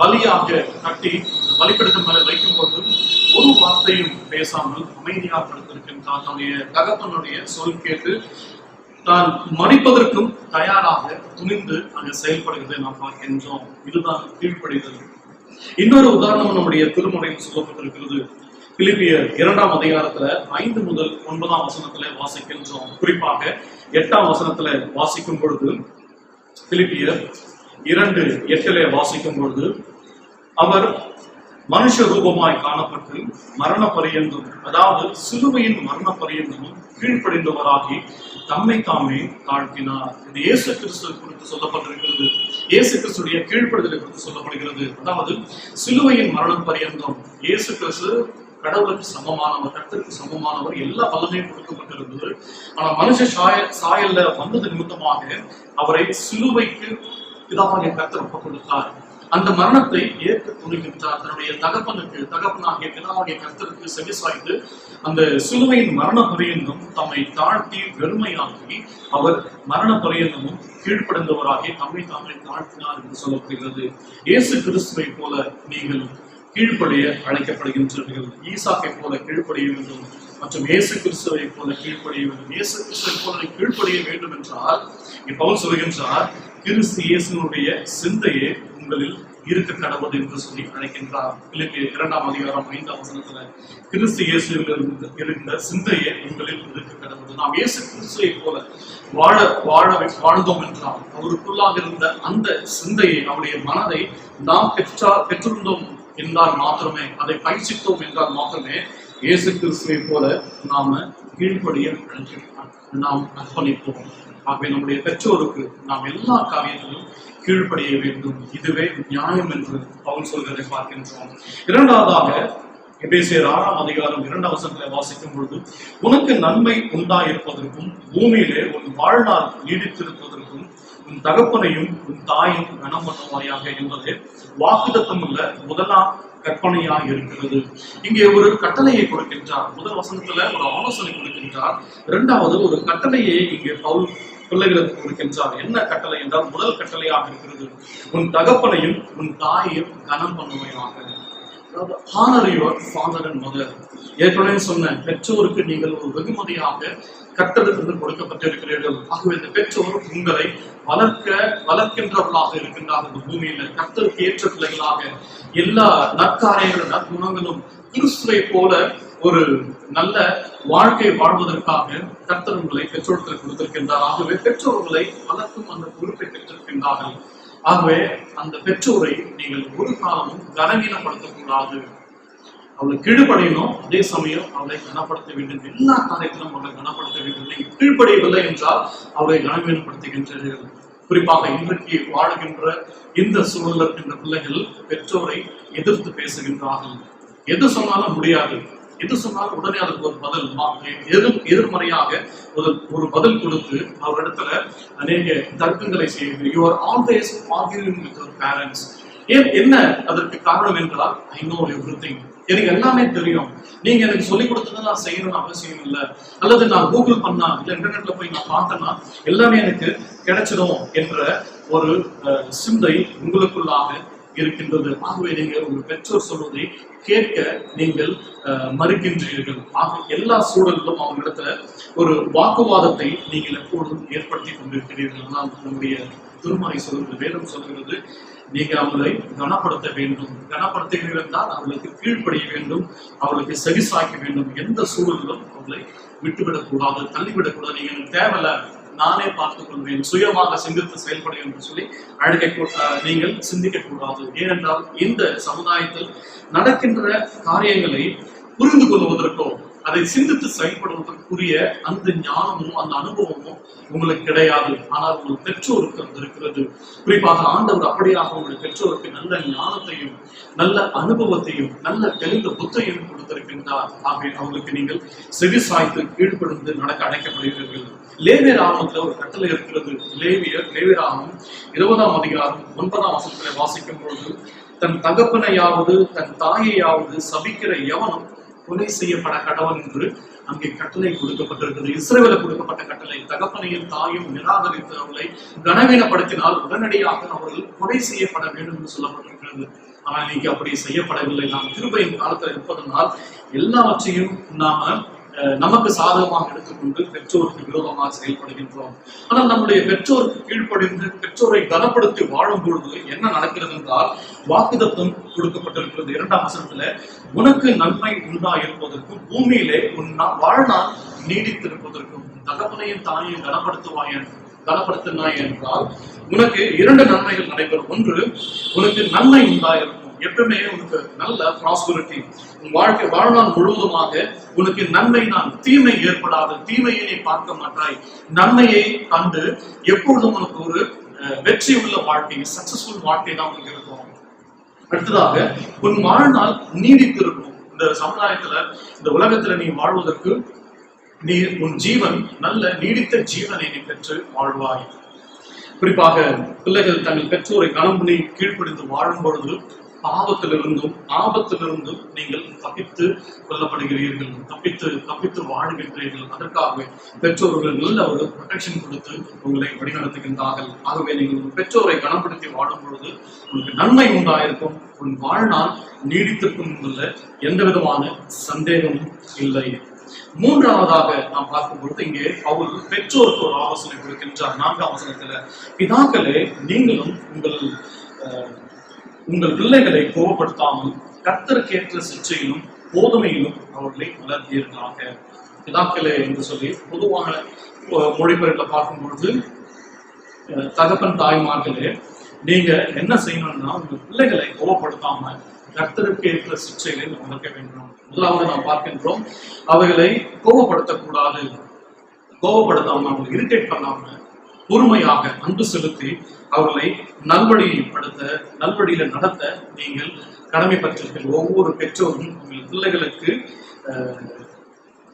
பலியாக கட்டி பலிபீடத்தின் மேல வைக்கும் போது ஒரு வார்த்தையும் பேசாமல் அமைதியாக படுத்திருக்கின்றார். தன்னுடைய தகப்பனுடைய சொல் கேட்டு தான் மறிப்பதற்கும் தயாராக துணிந்து அங்கே செயல்படுகிறதை நாம் பார்க்கின்றோம். இதுதான் கீழ்ப்படிதல். இன்னொரு உதாரணம் நம்முடைய திருமுறையில் சொல்லப்பட்டிருக்கிறது. பிலிப்பியர் 2ஆம் அதிகாரத்துல 5 முதல் 9ஆம் வசனத்துல வாசிக்கின்றோம். குறிப்பாக 8ஆம் வசனத்துல வாசிக்கும் பொழுது, பிலிப்பியர் 2:8 வாசிக்கும் பொழுது, அவர் மனுஷ ரூபமாய் காணப்பட்டு மரண பரியந்தும், அதாவது சிலுவையின் மரண பரியந்தமும் கீழ்ப்படிந்தவராகி தம்மை தாமே தாழ்த்தினார். இது இயேசு கிறிஸ்து குறித்து சொல்லப்பட்டிருக்கிறது. இயேசு கிறிஸ்துடைய கீழ்ப்படுதலை குறித்து சொல்லப்படுகிறது. அதாவது சிலுவையின் மரணம் பரியந்தம் இயேசு கிறிஸ்து கடவுளுக்கு சமமானவர், கர்த்தருக்கு சமமானவர், எல்லா பலனையும் கொடுக்கப்பட்டிருந்தது. ஆனா மனுஷ சாயல்ல வந்தது நிமித்தமாக அவரை சிலுவைக்கு பிதாவாகிய கர்த்தர் ஒப்புக் கொடுத்தார். அந்த மரணத்தை ஏற்க துணிகின்றார். தன்னுடைய தகப்பனாகிய பிதாவாகிய கர்த்தருக்கு செவிசாய்த்து அந்த சிலுவையின் மரண பரியந்தம் தம்மை தாழ்த்தி வெறுமையாக்கி அவர் மரண பரியந்தமும் கீழ்ப்படைந்தவராகி தம்மை தாமே தாழ்த்தினார் என்று சொல்லப்படுகிறது. இயேசு கிறிஸ்துவை போல நீங்கள் கீழ்ப்படிய அழைக்கப்படுகின்றீர்கள். ஈசாக்கை போல கீழ்ப்படிய வேண்டும் மற்றும் இயேசு கிறிஸ்துவை போல கீழ்ப்படிய வேண்டும். இயேசு கிறிஸ்துவை போல கீழ்ப்படிய வேண்டும் என்றால் பவுல் சொல்கின்றார், கிறிஸ்து இயேசுனுடைய சிந்தையே உங்களில் இருக்க கடவுள் என்று சொல்லி அழைக்கின்றார். பிலிப்பியர் 2ஆம் அதிகாரம் 5ஆம் வசனத்துல கிறிஸ்து இயேசுவில் இருந்த சிந்தையே உங்களில் இருக்க கடவுள். நாம் இயேசு கிறிஸ்துவை போல வாழ்ந்தோம் என்றால் அவருக்குள்ளாக இருந்த அந்த சிந்தையை, அவருடைய மனதை நாம் பெற்றிருந்தோம் என்றால் மாத்திரமே, அதை பயிற்சித்தோம் என்றால் மாத்திரமே இயேசு கிறிஸ்துவை போல நாம கீழ்ப்படிய நாம் அர்ப்பணிப்போம். ஆகவே நம்முடைய பெற்றோருக்கு நாம் எல்லா காரியத்திலும் கீழ்ப்படிய வேண்டும். இதுவே நியாயம் என்று பவுல் சொல்வதை பார்க்கின்றோம். இரண்டாவதாக எபேசியர் 6ஆம் அதிகாரம் 2ஆம் வசனத்தை வாசிக்கும் பொழுது, உனக்கு நன்மை உண்டாயிருப்பதற்கும் பூமியிலே உன் வாழ்நாள் நீடித்திருப்பதற்கும் உன் தகப்பனையும் உன் தாயும் கனம் பண்ணுவாயாக என்பதே வாக்குத்தத்தம் உள்ள முதலாம் கற்பனையாக இருக்கிறது. இங்கே ஒரு கட்டளையை கொடுக்கின்றார். முதல் வசனத்துல ஒரு ஆலோசனை கொடுக்கின்றார். இரண்டாவது ஒரு கட்டளையை இங்கே பவுல் பிள்ளைகளுக்கு கொடுக்கின்றார். என்ன கட்டளை என்றால், முதல் கட்டளையாக இருக்கிறது, உன் தகப்பனையும் உன் தாயையும் கனம் பண்ணுவாயாக. Honour your father and mother. ஏற்கனவே சொன்ன பெற்றோருக்கு நீங்கள் ஒரு வெகுமதியாக கர்த்தரிடமிருந்து கொடுக்கப்பட்டிருக்கிறீர்கள். ஆகவே இந்த பெற்றோர் உங்களை வளர்க்கின்றவர்களாக இருக்கின்றார்கள். இந்த பூமியில கர்த்தருக்கு ஏற்ற பிள்ளைகளாக எல்லா நற்காரியங்களும் நற்குணங்களும் கிறிஸ்துவை போல ஒரு நல்ல வாழ்க்கை வாழ்வதற்காக கர்த்தர் உங்களை பெற்றோர்கள் கொடுத்திருக்கின்றார். ஆகவே பெற்றோர்களை வளர்க்கும் அந்த பொறுப்பை பெற்றிருக்கின்றார்கள். ஆகவே அந்த பெற்றோரை நீங்கள் ஒரு காலமும் கனவீனப்படுத்தக்கூடாது. அவளை கீழ்ப்படையணும், அதே சமயம் அவளை கனப்படுத்த வேண்டும். எல்லா காரியத்திலும் அவளை கனப்படுத்த வேண்டும். நீங்கள் கீழ்ப்படையவில்லை என்றால் அவளை கனவீனப்படுத்துகின்றீர்கள். குறிப்பாக இன்றைக்கு வாழுகின்ற இந்த சூழலில் இருக்கின்ற பிள்ளைகள் பெற்றோரை எதிர்த்து பேசுகின்றார்கள். எது சொன்னாலும் முடியாது, எது சொன்னாலும் உடனே அதுக்கு ஒரு பதில் எதிர்மறையாக ஒரு பதில் கொடுத்து அவரிடத்துல அநேக தர்க்கங்களை செய்வீர்கள். You are always arguing with your parents. என்ன அதற்கு காரணம் என்றால், I know everything. எனக்கு எல்லாமே தெரியும், நீங்க எனக்கு சொல்லிக் கொடுத்ததை நான் செய்யணும்னு அவசியம் இல்லை, அல்லது நான் கூகுள் பண்ணா இல்ல இன்டர்நெட்ல போய் நான் பார்த்தேன்னா எல்லாமே எனக்கு கிடைச்சிடும் என்ற ஒரு சிந்தை உங்களுக்குள்ளாக இருக்கின்றது. ஆகவே நீங்கள் உங்கள் பெற்றோர் சொல்வதை கேட்க நீங்கள் மறுக்கின்றீர்கள். ஆக எல்லா சூழலிலும் அவங்களிடத்துல ஒரு வாக்குவாதத்தை நீங்கள் எப்பொழுதும் ஏற்படுத்தி கொண்டிருக்கிறீர்கள். ஆனால் நம்முடைய திருமறை சொல்கிறது, வேதம் சொல்கிறது, நீங்க அவங்களை கனப்படுத்த வேண்டும். கனப்படுத்துகிறீர்கள் என்றால் அவர்களுக்கு கீழ்ப்படிய வேண்டும், அவர்களுக்கு செவிசாய்க்க வேண்டும். எந்த சூழலிலும் அவர்களை விட்டுவிடக்கூடாது, தள்ளிவிடக்கூடாது. நீங்க எனக்கு தேவையில்ல, நானே பார்த்துக் கொள்வேன், சுயமாக சிந்தித்து செயல்படும் என்று சொல்லி நீங்கள் சிந்திக்க கூடாது. ஏனென்றால் இந்த சமுதாயத்தில் நடக்கின்ற காரியங்களை புரிந்து கொள்வதற்கோ அதை சிந்தித்து செயல்படுவதற்குரிய அந்த ஞானமும் அந்த அனுபவமும் உங்களுக்கு கிடையாது. ஆனால் உங்கள் பெற்றோருக்கு அது இருக்கிறது. குறிப்பாக ஆண்டவர் அப்படியாக உங்களுடைய பெற்றோருக்கு நல்ல ஞானத்தையும் நல்ல அனுபவத்தையும் நல்ல தெளிந்த புத்தையும் கொடுத்திருக்கின்றார். ஆகவே அவங்களுக்கு நீங்கள் செவி சாய்த்து கீழ்ப்படிந்து நடக்க அடைக்கப்படுகிறீர்கள். லேவியர் ஆகமத்தில் ஒரு கட்டளை இருக்கிறது. லேவியர் ஆகமம் 20ஆம் அதிகாரம் 9ஆம் வசனத்திலே வாசிக்கும் பொழுது, தன் தகப்பனையாவது தன் தாயையாவது சபிக்கிற எவனும் கொலை செய்யப்பட கடவன் என்று அங்கே கட்டளை கொடுக்கப்பட்டிருக்கிறது. இஸ்ரவேலுக்கு கொடுக்கப்பட்ட கட்டளை. தகப்பனையும் தாயும் நிராகரித்து அவர்களை கனவீனப்படுத்தினால் உடனடியாக அவர்கள் கொலை செய்யப்பட வேண்டும் என்று சொல்லப்பட்டிருக்கிறது. ஆனால் இன்னைக்கு அப்படி செய்யப்படவில்லை. நாம் கிருபையின் காலத்தில் இருப்பதனால் எல்லாவற்றையும் நமக்கு சாதகமாக எடுத்துக்கொண்டு பெற்றோருக்கு விரோதமாக செயல்படுகின்றோம். ஆனால் நம்முடைய பெற்றோருக்கு கீழ்ப்படிந்து பெற்றோரை கனப்படுத்தி வாழும் பொழுது என்ன நடக்கிறது என்றால், வாக்குத்தத்தம் கொடுக்கப்பட்டிருக்கிறது 2ஆம் வசனத்துல, உனக்கு நன்மை உண்டாயிருப்பதற்கும் பூமியிலே உன் வாழ்நாள் நீடித்திருப்பதற்கும் தகப்பனையும் தாயையும் கனப்படுத்தினாய் என்றால் உனக்கு 2 நன்மைகள் நடைபெறும். ஒன்று, உனக்கு நன்மை உண்டாயிருக்கும். எப்பவுமே உனக்கு நல்ல ப்ராஸ்பரிட்டி, உன் வாழ்க்கை வாழ்நாள் முழுவதுமாக உனக்கு நன்மை தீமை ஏற்படாது. தீமையை நீ பார்க்க மாட்டாய். நன்மையை கண்டு எப்பொழுதும் உனக்கு ஒரு வெற்றி உள்ள வாழ்க்கை, சக்சஸ்ஃபுல் வாழ்க்கை தான் உனக்கு இருக்கும். அடுத்ததாக, உன் வாழ்நாள் நீடித்திருக்கும். இந்த சமுதாயத்துல இந்த உலகத்துல நீ வாழ்வதற்கு உன் ஜீவன் நல்ல நீடித்த ஜீவனை நீ பெற்று வாழ்வாய். குறிப்பாக பிள்ளைகள் தங்கள் பெற்றோரை கனம் பண்ணி கீழ்ப்படிந்து வாழும் பொழுது பாவத்திலிருந்தும் ஆபத்திலிருந்தும் நீங்கள் தப்பித்து கொல்லப்படுகிறீர்கள், தப்பித்து வாழ்கின்றீர்கள். அதற்காகவே பெற்றோர்கள் நல்ல ஒரு ப்ரொடெக்ஷன் கொடுத்து உங்களை வழிநடத்துகின்றார்கள். ஆகவே நீங்கள் பெற்றோரை கனப்படுத்தி வாழும் பொழுது உங்களுக்கு நன்மை உண்டாயிருக்கும், உன் வாழ்நாள் நீடித்திருக்கும் என்பதில் எந்த விதமான சந்தேகமும் இல்லை. மூன்றாவதாக நாம் பார்க்கும் பொழுது இங்கே பவுல் பெற்றோருக்கு ஒரு ஆலோசனை கொடுக்கின்றார். 4ஆம் வசனத்துல, பிதாக்களே நீங்களும் உங்கள் பிள்ளைகளை கோபப்படுத்தாமல் கர்த்தருக்கேற்ற சிற்றையிலும் போதுமையிலும் அவர்களை வளர்த்தீர்களாக. பிதாக்களே என்று சொல்லி பொதுவான மொழிபெயர்ல பார்க்கும் பொழுது, தகப்பன் தாய்மார்களே நீங்க என்ன செய்யணும்னா உங்க பிள்ளைகளை கோபப்படுத்தாம கர்த்தருக்கு ஏற்ற சிக்ஷைகளை நாம் வளர்க்க வேண்டும். முதலாவது நாம் பார்க்கின்றோம், அவைகளை கோபப்படுத்தக்கூடாது. கோபப்படுத்தாம, அவங்களை இரிட்டேட் பண்ணாம, பொறுமையாக அன்பு செலுத்தி அவர்களை நல்வழியில நடத்த நீங்கள் கடமைப்பட்டிருக்கிற ஒவ்வொரு பெற்றோரும் உங்கள் பிள்ளைகளுக்கு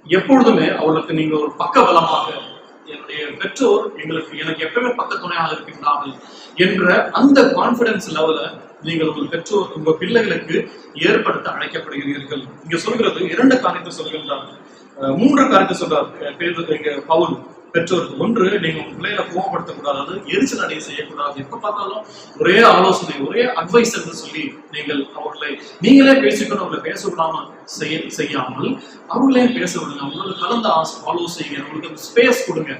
எப்பொழுதுமே அவர்களுக்கு நீங்க ஒரு பக்க பலமாக, என்னுடைய பெற்றோர் எனக்கு எப்பவுமே பக்க துணையாக இருக்கின்றார்கள் என்ற அந்த கான்பிடன்ஸ் லெவல நீங்கள் உங்க பிள்ளைகளுக்கு ஏற்படுத்த அழைக்கப்படுகிறீர்கள். இங்க சொல்கிறது 2 காரியத்தை சொல்கின்றார், 3 காரியத்தை சொல்றார் பவுல் பெற்றோருக்கு. ஒன்று, நீங்க உங்க பிள்ளைகளை கோபப்படுத்தக்கூடாது, அது எரிச்சல் அடைய செய்யக்கூடாது. எப்ப பார்த்தாலும் ஒரே ஆலோசனை, ஒரே அட்வைஸ் என்று சொல்லி நீங்களே பேசிக்கணும், அவர்களை பேச விடாம செய்யாமல் அவர்களே பேச விடுங்க. அவங்களுக்கு கலந்து ஆலோசிங்க, அவங்களுக்கு ஸ்பேஸ் கொடுங்க.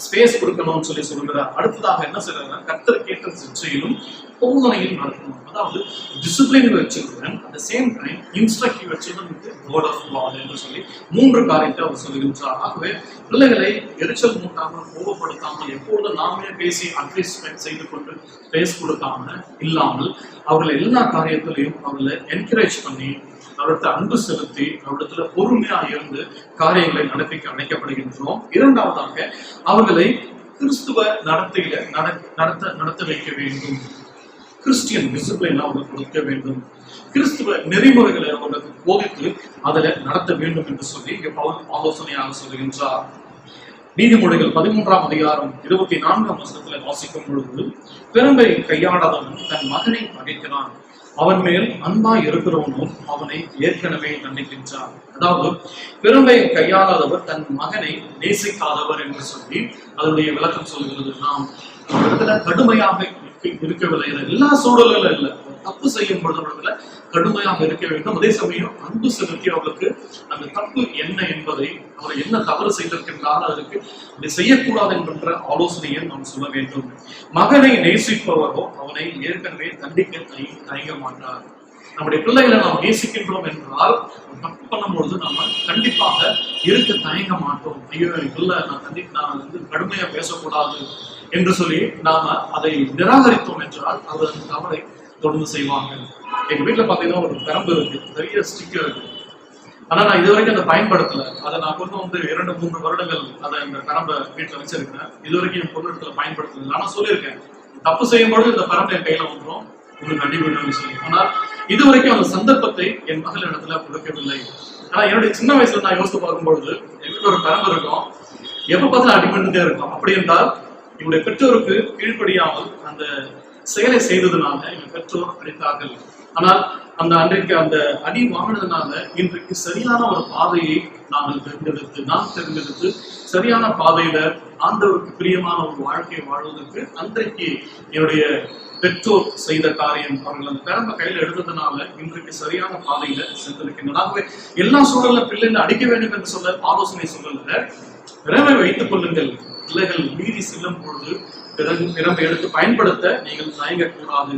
ஸ்பேஸ் கொடுக்கணும்னு சொல்லி சொல்லுகிறார். அடுத்ததாக என்ன செய்யறாங்க, கர்த்தருக்கேற்ற சிக்ஷையிலும் போதனையில் நடக்கணும். அதாவது டிசிப்ளின் வச்சிருக்கிறேன், at the same time instructive வச்சிருந்தேன் வேர்ட் ஆஃப் காட் என்று சொல்லி 3 காரியத்தை அவர் சொல்லுகின்றார். ஆகவே பிள்ளைகளை எரிச்சல் மூட்டாமல், கோபப்படுத்தாமல், எப்பொழுதும் நாமே பேசி அட்வைஸ் செய்து கொண்டு பேஸ் கொடுக்காம இல்லாமல் அவர்களை எல்லா காரியத்திலையும் அவர்களை என்கரேஜ் பண்ணி, அவரிடத்துல அன்பு செலுத்தி, அவரிடத்துல பொறுமையா இருந்து காரியங்களை அழைக்கப்படுகின்றோம். இரண்டாவதாக அவர்களை கிறிஸ்துவ நடத்தையில நடத்த வைக்க வேண்டும். கிறிஸ்டியன் டிசிப்ளின் அவர்களுக்கு கொடுக்க வேண்டும். கிறிஸ்துவ நெறிமுறைகளை அவர்களுக்கு போதித்து அதில் நடத்த வேண்டும் என்று சொல்லி இங்கே பவுல் ஆலோசனையாக சொல்லுகின்றார். நீதிமொழிகள் 13ஆம் அதிகாரம் 24ஆம் வசனத்துல வாசிக்கும் பொழுது, பெரும்பை கையாடாதவன் தன் மகனை பகைக்கிறான், அவன் மேல் அன்பாய் இருக்கிறவனும் அவனை ஏற்கனவே தண்டிக்கின்றான். அதாவது பெரும்பை கையாளாதவர் தன் மகனை நேசிக்காதவர் என்று சொல்லி அதனுடைய விளக்கம் சொல்கிறது. நாம் இடத்துல கடுமையாக இருக்கவில்லை, எல்லா சூழலிலும் இல்லை, தப்பு செய்யும் பொழுது கடுமையாக இருக்க வேண்டும். அதே சமயம் அன்பு செலுத்தி அவர்களுக்கு அந்த தப்பு என்ன என்பதை, அவர் என்ன தவறு செய்திருக்கின்றால் அதற்கு அப்படி செய்யக்கூடாது என்கின்ற ஆலோசனையை நாம் சொல்ல வேண்டும். மகனை நேசிப்பவரோ அவனை ஏற்கனவே தண்டிக்க தயங்க மாட்டார். நம்முடைய பிள்ளைகளை நாம் நேசிக்கின்றோம் என்றால் தப்பு பண்ணும்பொழுது நம்ம கண்டிப்பாக இருக்க தயங்க மாட்டோம். ஐயோ பிள்ளை நான் கடுமையா பேசக்கூடாது என்று சொல்லி நாம அதை நிராகரித்தோம் என்றால் அவர் அந்த தவறை தொடர்ந்து செய்வாங்க. எங்க வீட்டுல பாத்தீங்கன்னா ஒரு பெரம்பு இருக்கு, பெரிய ஸ்டிக்கர் இருக்கு. ஆனா நான் இது வரைக்கும் அதை பயன்படுத்தல. அதை நான் கொண்டு 2-3 வருடங்கள் அதை இந்த பெரம்பை வீட்டுல வச்சிருக்கேன். இது வரைக்கும் என் பொண்ணு இடத்துல பயன்படுத்தல. ஆனா சொல்லியிருக்கேன், தப்பு செய்யும்போது இந்த பெரம்பு என் கையில வந்துடும், ஒண்ணு கண்டிப்பாக சொல்லி. ஆனால் இதுவரைக்கும் அந்த சந்தர்ப்பத்தை என் மகள் இடத்துல கொடுக்கவில்லை. ஆனா என்னுடைய சின்ன வயசுல நான் யோசித்து பார்க்கும்பொழுது எங்களுக்கு ஒரு பெரம்பு இருக்கும், எப்ப பார்த்தாலும் அடிபட்டுட்டே இருக்கும். அப்படி என்றால் இவருடைய பெற்றோருக்கு கீழ்ப்படியாமல் அந்த செயலை செய்ததுனால எங்க பெற்றோர் அடித்தார்கள். ஆனால் அந்த அன்றைக்கு அந்த அடி வாங்கினதுனால இன்றைக்கு சரியான ஒரு பாதையை நாம் தேர்ந்தெடுத்து சரியான பாதையில ஆண்டவருக்கு பிரியமான ஒரு வாழ்க்கையை வாழ்வதற்கு அன்றைக்கு என்னுடைய பெற்றோர் செய்த காரியம், அவர்கள் அந்த பெரம்ப கையில எடுத்ததுனால இன்றைக்கு சரியான பாதையில சென்றிருக்கின்றன. எல்லா சூழல்ல பிள்ளைகளை அடிக்க வேண்டும் என்று சொல்ல ஆலோசனை சொல்லல, பிறவை வைத்துக் கொள்ளுங்கள். பிள்ளைகள் மீறி செல்லும் பொழுது பிறம்பை எடுத்து பயன்படுத்த நீங்கள் தயங்கக்கூடாது.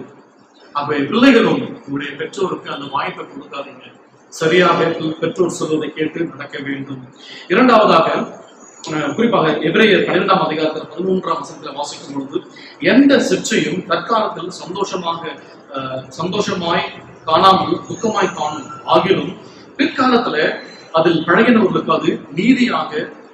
ஆகவே பிள்ளைகளும் உங்களுடைய பெற்றோருக்கு அந்த வாய்ப்பை கொடுக்காதீங்க. சரியாக பெற்றோர் சொல்வதை கேட்டு நடக்க வேண்டும். இரண்டாவதாக, குறிப்பாக எபிரேயர் 12ஆம் அதிகாரத்தில் 13ஆம் வசனத்துல வாசிக்கும் பொழுது, எந்த சிற்றையும் தற்காலத்தில் சந்தோஷமாய் காணாமல் துக்கமாய் காணும் ஆகிலும் பிற்காலத்துல அதில் பழகினவர்களுக்கு அது நீதியாக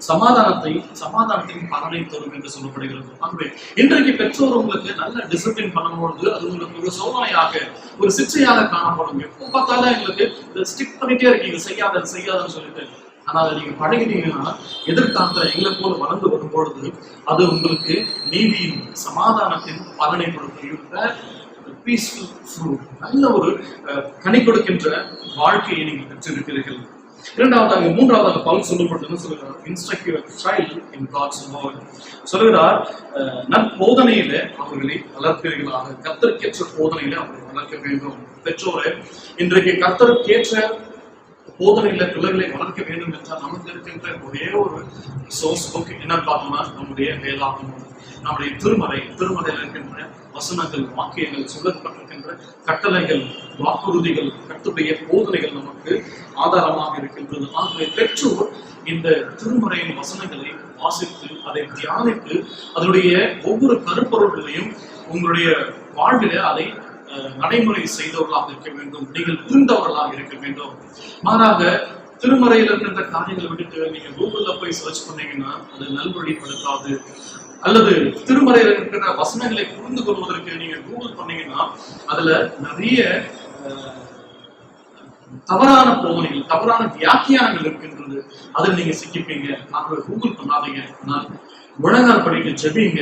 சமாதானத்தின் பலனை தரும் என்று சொல்லப்படுகிறது. ஆகவே இன்றைக்கு பெற்றோர் உங்களுக்கு நல்ல டிசிப்ளின் பண்ணும்பொழுது அது உங்களுக்கு ஒரு சோதனையாக, ஒரு சிற்றையாக காணப்படும். எப்போ பார்த்தாலும் எங்களுக்கு இதை ஸ்டிக் பண்ணிட்டே இருக்கீங்க, செய்யாதன்னு சொல்லிட்டு. ஆனா அதை நீங்க பழகிட்டீங்கன்னா எதிர்காலத்துல எங்களை போல வளர்ந்து வரும்பொழுது அது உங்களுக்கு நீதியின் சமாதானத்தின் பலனை கொடுக்கும். பீஸ்ஃபுல் ஃப்ரூட், நல்ல ஒரு கனி கொடுக்கின்ற வாழ்க்கையை நீங்கள் பெற்றிருக்கிறீர்கள். இரண்டாவதாக, மூன்றாவதாக பவுல் சொல்லும் பொழுது என்ன சொல்கிறார்? Instructive child in God's word சொல்கிறார், நற்போதனையில அவர்களை வளர்ப்பீர்களாக. கர்த்தருக்கேற்ற போதனையில அவர்களை வளர்க்க வேண்டும். பெற்றோரை இன்றைக்கு கர்த்தருக்கேற்ற போதனையில பிள்ளைகளை வளர்க்க வேண்டும் என்றால் நமக்கு இருக்கின்ற ஒரே ஒரு சோர்ஸ் புக் என்ன பார்த்தோம்னா நம்முடைய வேதாகமம், நம்முடைய திருமறையில் இருக்கின்ற வசனங்கள், வாக்கியங்கள், சொல்லப்பட்டிருக்கின்ற கட்டளைகள், வாக்குறுதிகள், கர்த்தருடைய போதனைகள் நமக்கு ஆதாரமாக இருக்கின்றது. ஆகவே பெற்றோர் இந்த திருமறையின் வசனங்களை வாசித்து அதை தியானித்து அதனுடைய ஒவ்வொரு கருப்பொருள்களையும் உங்களுடைய வாழ்வில அதை நடைமுறை செய்தவர்களாக இருக்க வேண்டும். நீங்கள் புரிந்தவர்களாக இருக்க வேண்டும். மாறாக திருமறையில் இருக்கின்ற காரியங்களை விட்டுட்டு நீங்க கூகுள்ல போய் சர்ச் பண்ணீங்கன்னா அது நல்வழிப்படுத்தாது. அல்லது திருமறையில் இருக்கிற வசனங்களை புரிந்து கொள்வதற்கு நீங்க கூகுள் பண்ணீங்கன்னா அதுல நிறைய தவறான போதனைகள், தவறான வியாக்கியானங்கள் இருக்கின்றது. அதில் நீங்க சிக்கிப்பீங்க. ஆகவே கூகுள் பண்ணாதீங்க. ஆனால் முழங்கால் படிட்டு ஜெபிங்க.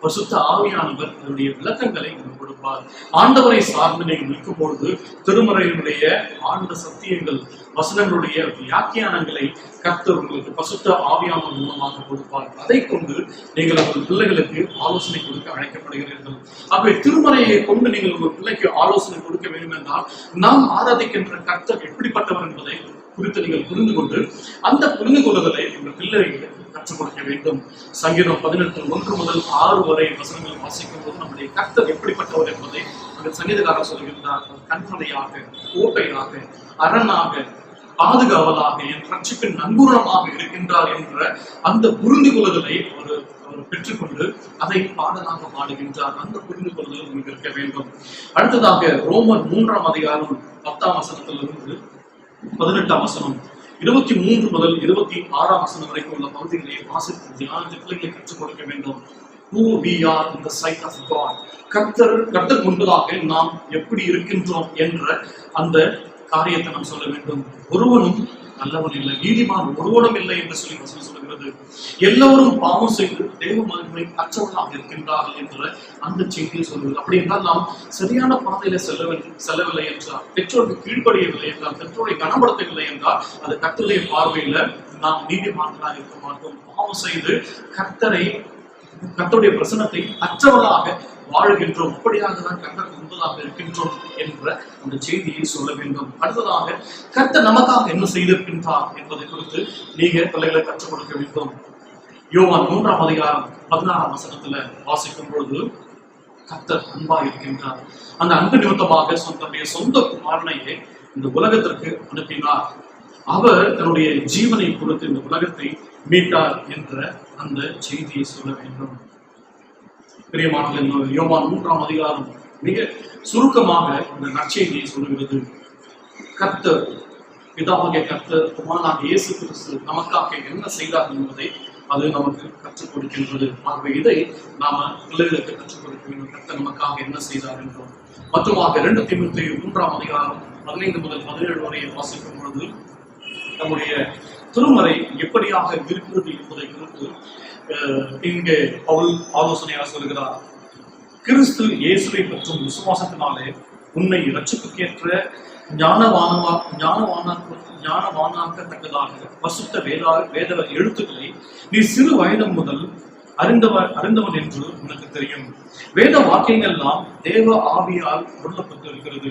பரிசுத்த ஆவியானவர் அதனுடைய விளக்கங்களை கொடுப்பார். ஆண்டவரை சார்ந்து நீங்கள் நிற்கும் பொழுது திருமறையினுடைய ஆழ்ந்த சத்தியங்கள், வசனங்களுடைய வியாக்கியானங்களை கர்த்தர் உங்களுக்கு பரிசுத்த ஆவியானவர் மூலமாக கொடுப்பார். அதை கொண்டு நீங்கள் உங்கள் பிள்ளைகளுக்கு ஆலோசனை கொடுக்க அழைக்கப்படுகிறீர்கள். ஆகவே திருமறையை கொண்டு நீங்கள் உங்கள் பிள்ளைக்கு ஆலோசனை கொடுக்க வேண்டும் என்றால் நாம் ஆராதிக்கின்ற கர்த்தர் எப்படிப்பட்டவர் என்பதை குறித்து நீங்கள் புரிந்து கொண்டு அந்த புரிந்து கொள்ளுதலை உங்கள் பிள்ளைகளுக்கு கற்றுக் கொடுக்க வேண்டும். சங்கீதம் 18:1-6 வரை வசனங்களை வாசிக்கும் போது நம்முடைய கர்த்தர் எப்படிப்பட்டவர் என்பதை அந்த சங்கீதக்காரர் சொல்கின்றார். கண்மலையாக, கோட்டையாக, அரணாக, பாதுகாவலாக, என் ரட்சிப்பின் நங்கூரமாக இருக்கின்றார் என்ற அந்த புரிந்து கொள்ளுதலை அவர் பெற்றுக்கொண்டு அதை பாடலாக பாடுகின்றார். அந்த புரிந்து கொள்ளுதல் உங்களுக்கு இருக்க வேண்டும். அடுத்ததாக ரோமர் 3ஆம் அதிகாரம் 10ஆம் வசனத்திலிருந்து 18ஆம் வசனம் 23 முதல் 26ஆம் வசனம் வரைக்கும் உள்ள பகுதிகளை வாசித்து தியானத்தை பிள்ளைகளை கற்றுக் கொடுக்க வேண்டும். Who we are in the sight of God. கர்த்தர் முன்பதாக நாம் எப்படி இருக்கின்றோம் என்ற அந்த காரியத்தை நாம் சொல்ல வேண்டும். ஒருவனும் நல்லவன் இல்லை, நீதிமான் ஒருவனும் இல்லை என்று சொல்லி வசனம் சொல்கிறது. எல்லோரும் பாவம் செய்து தேவ மகிமை அற்றவர்களாக இருக்கின்றார்கள் என்ற அந்த செய்தியை சொல்கிறது. அப்படி என்றால் நாம் சரியான பாதையில செல்லவில்லை என்றால், பெற்றோருக்கு கீழ்ப்படியவில்லை என்றால், பெற்றோரை கனப்படுத்தவில்லை என்றால் அது கர்த்தருடைய பார்வையில நாம் நீதிமான்களாக இருக்க மாட்டோம். பாவம் செய்து கர்த்தருடைய பிரசன்னத்தை அற்றவர்களாக வாழ்கின்றோம். அப்படியாக தான் கர்த்தர் முன்பதாக இருக்கின்றோம் என்ற அந்த செய்தியை சொல்ல வேண்டும். அடுத்ததாக கர்த்தர் நமக்காக என்ன செய்திருக்கின்றார் என்பதை குறித்து நீங்க பிள்ளைகளை கற்றுக் கொடுக்க வேண்டும். யோவான் 3ஆம் அதிகாரம் 16ஆம் வசனத்துல வாசிக்கும் பொழுது கர்த்தர் அன்பா இருக்கின்றார். அந்த அன்பு நிமித்தமாக தன்னுடைய சொந்த குமாரனையே இந்த உலகத்திற்கு அனுப்பினார். அவர் தன்னுடைய ஜீவனை கொடுத்து இந்த உலகத்தை மீட்டார் என்ற அந்த செய்தியை சொல்ல வேண்டும். பிரியமானவர்களே, யோவான் 3ஆம் அதிகாரம் மிக சுருக்கமாக இந்த நற்செய்தியை சொல்லுகிறது. கர்த்தர், பிதாவாகிய கர்த்தர் குமாரனாகிய இயேசு கிறிஸ்து நமக்காக என்ன செய்தார் என்பதை அது நமக்கு கற்றுக் கொடுக்கின்றது. ஆகவே இதை நாம பிள்ளைகளுக்கு கற்றுக் கொடுக்க வேண்டும். கர்த்தர் நமக்காக என்ன செய்தார் என்றும் மற்றுமாக 2 தீமோத்தேயு 3ஆம் அதிகாரம் 15 முதல் 17 வரை வாசிக்கும் பொழுது நம்முடைய திருமறை எப்படியாக இருக்கிறது என்பதை குறித்து இங்கே பவுல் ஆலோசனையாக சொல்கிறார். கிறிஸ்து இயேசுவை பற்றும் விசுவாசத்தினாலே உன்னை இரட்சிப்புக்கேற்ற ஞானவானாக்கத்தக்கதாக பசுத்த வேத எழுத்துக்களை நீ சிறு வயது முதல் அறிந்தவன் என்று உனக்கு தெரியும். வேத வாக்கியங்கள்லாம் தேவ ஆவியால் அருளப்பட்டு இருக்கிறது.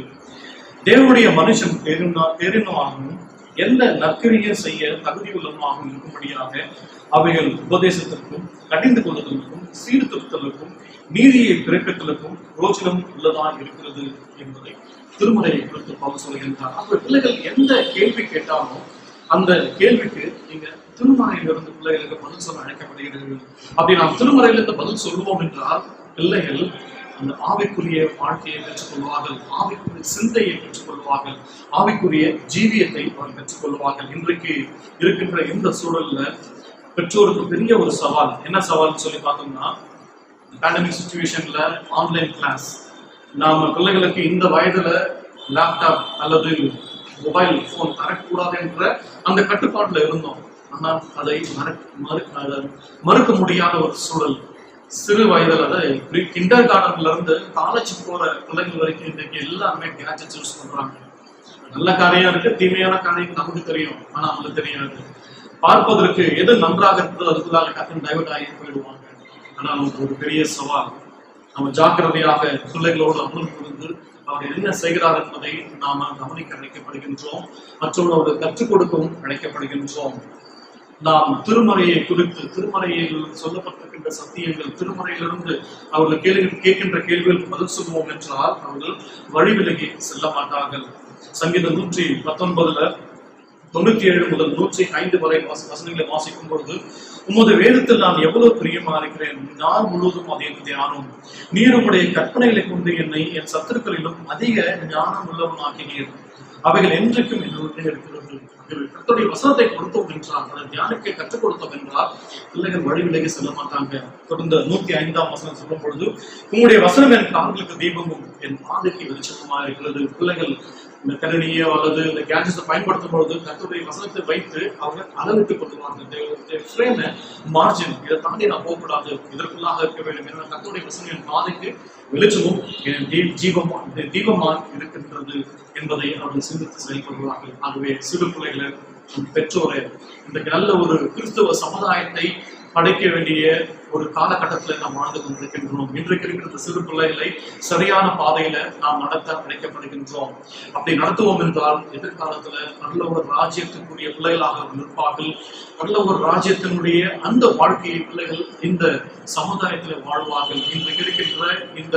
தேவனுடைய மனுஷன் பேரினமாகவும் எந்த நற்கிரியை செய்ய தகுதியுள்ளமாக இருக்கும்படியாக அவைகள் உபதேசத்திற்கும், கடிந்து கொள்ளுதலுக்கும், சீர்திருத்தலுக்கும், நீதியை பிறப்பித்தலுக்கும் ரோஜனம் உள்ளதா இருக்கிறது என்பதை திருமறையை குறித்து பவுல் சொல்கின்றார். அந்த பிள்ளைகள் எந்த கேள்வி கேட்டாலும் அந்த கேள்விக்கு நீங்க திருமறையிலிருந்து பிள்ளைகளுக்கு பதில் சொல்ல அழைக்கப்படுகிறீர்கள். அப்படி நாம் திருமறையிலிருந்து பதில் சொல்லுவோம் என்றால் பிள்ளைகள் அந்த ஆவிக்குரிய வாழ்க்கையை பெற்றுக் கொள்வார்கள், ஆவிக்குரிய சிந்தையை பெற்றுக் கொள்வார்கள், ஆவிக்குரிய ஜீவியத்தை அவர்கள் பெற்றுக் கொள்வார்கள். இன்றைக்கு இருக்கின்ற இந்த சூழல்ல பெற்றோருக்கு பெரிய ஒரு சவால். என்ன சவால்னு சொல்லி பார்த்தோம்னா, பேண்டமிக் சிச்சுவேஷன்ல ஆன்லைன் கிளாஸ். நாம பிள்ளைகளுக்கு இந்த வயதுல லேப்டாப் அல்லது மொபைல் போன் தரக்கூடாது என்ற அந்த கட்டுப்பாட்டுல இருந்தோம். ஆனால் அதை மறுக்க முடியாத ஒரு சூழல். சிறு வயதுல கிண்டர் கார்டன்ல இருந்து காலேஜ் போற பிள்ளைகள் வரைக்கும் இன்னைக்கு எல்லாருமே கேட்ஜெட்ஸ் யூஸ் பண்றாங்க. நல்ல காரியம் இருக்கு, தீமையான காரியம் நமக்கு தெரியும், ஆனா அவங்களுக்கு தெரியாது. பார்ப்பதற்கு எது நன்றாக இருக்கிறதோ அதுக்குள்ளாக டக்குன்னு டைவர்ட் ஆகி போயிடுவாங்க. ஆனா நமக்கு ஒரு பெரிய சவால். நம்ம ஜாக்கிரதையாக பிள்ளைகளோடு அமர்ந்து இருந்து அவர் என்ன செய்கிறார் என்பதை நாம கவனிக்க அழைக்கப்படுகின்றோம். மற்றவர்களோடு கற்றுக் கொடுக்கவும் அழைக்கப்படுகின்றோம். நாம் திருமறையை குறித்து, திருமறையில் சொல்லப்பட்டிருக்கின்ற சத்தியங்கள், திருமறையிலிருந்து அவர்கள் கேட்கின்ற கேள்விகளுக்கு பதில் சொல்லுவோம் என்றால் அவர்கள் வழி விலகி செல்ல மாட்டார்கள். சங்கீதம் 119 97 முதல் 105 வரை வசனங்களை வாசிக்கும் பொழுது, உமது வேதத்தில் நான் எவ்வளவு பிரியமா இருக்கிறேன், நாள் முழுவதும் அதை தியானம். நீர் உம்முடைய கற்பனைகளை கொண்டு என்னை என் சத்துருக்களிலும் அதிக ஞானம் உள்ளவனாக்கினீர். அவைகள் என்றைக்கும் என்னுடனே இருக்கிறது. கர்த்தருடைய வசனத்தை கொடுத்தோம் என்றால், அதை தியானிக்க கற்றுக் கொடுத்தோம் என்றால் பிள்ளைகள் வழி விலகி செல்ல மாட்டாங்க. தொடர்ந்து 105ஆம் வசனம் சொல்லும் பொழுது, உங்களுடைய வசனம் என் கால்களுக்கு தீபமும் என் பாதைக்கு வெளிச்சமா இருக்கிறது. பிள்ளைகள் இந்த கணினியோ அல்லது இந்த கேஜெட்ஸை பயன்படுத்தும் பொழுது கர்த்தருடைய வசனத்தை வைத்து அவங்க அளவிட்டு கொள்வாங்க. மார்ஜின் இதை தாண்டி நான் போகக்கூடாது, இதற்குள்ளாக இருக்க வேண்டும். ஏன்னா கர்த்தருடைய வசனம் என் பாதைக்கு வெளிச்சமும் என் தீபமா இருக்கின்றது என்பதை அவர்கள் சிந்தித்து செயல்படுவார்கள். ஆகவே சிறு பிள்ளைகளை, பெற்றோரை, இந்த நல்ல ஒரு கிறிஸ்தவ சமுதாயத்தை படைக்க வேண்டிய ஒரு காலகட்டத்தில் நாம் வாழ்ந்து கொண்டிருக்கின்றோம். இன்றைக்கு இருக்கிற சிறு பிள்ளைகளை சரியான பாதையில நாம் நடத்த அழைக்கப்படுகின்றோம். அப்படி நடத்துவோம் என்றால் எதிர்காலத்துல நல்ல ஒரு ராஜ்யத்திற்குரிய பிள்ளைகளாக இருப்பார்கள். நல்ல ஒரு ராஜ்யத்தினுடைய அந்த வாழ்க்கையை பிள்ளைகள் இந்த சமுதாயத்தில் வாழ்வார்கள். இன்றைக்கு இருக்கின்ற இந்த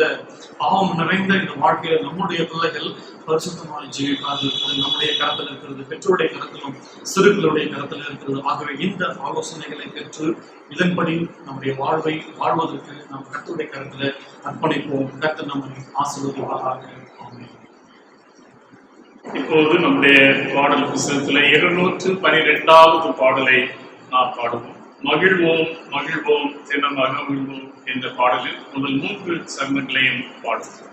பாவம் நிறைந்த இந்த வாழ்க்கையில நம்முடைய பிள்ளைகள் பரிசுத்தமாக ஜீவிப்பார்கள். அது நம்முடைய கரத்தில் இருக்கிறது, பெற்றோருடைய கரத்திலும் சிறுகளுடைய கரத்தில் இருக்கிறது. ஆகவே இந்த ஆலோசனைகளை பெற்று இதன்படி நம்முடைய வாழ்வை வாழ்வதற்கு நாம் கர்த்தருடைய கரத்தில் அர்ப்பணிப்போம். கர்த்தர் நம்மை ஆசீர்வதிப்பாராக. ஆமென். இப்போது நம்முடைய பாடல் புத்தகத்துல 212வது பாடலை நாம் பாடுவோம். மகிழ்வோம் மகிழ்வோம் தினமாக மகிழ்வோம் என்ற பாடலில் முதல் 3 சரணங்களையும் பாடுவோம்.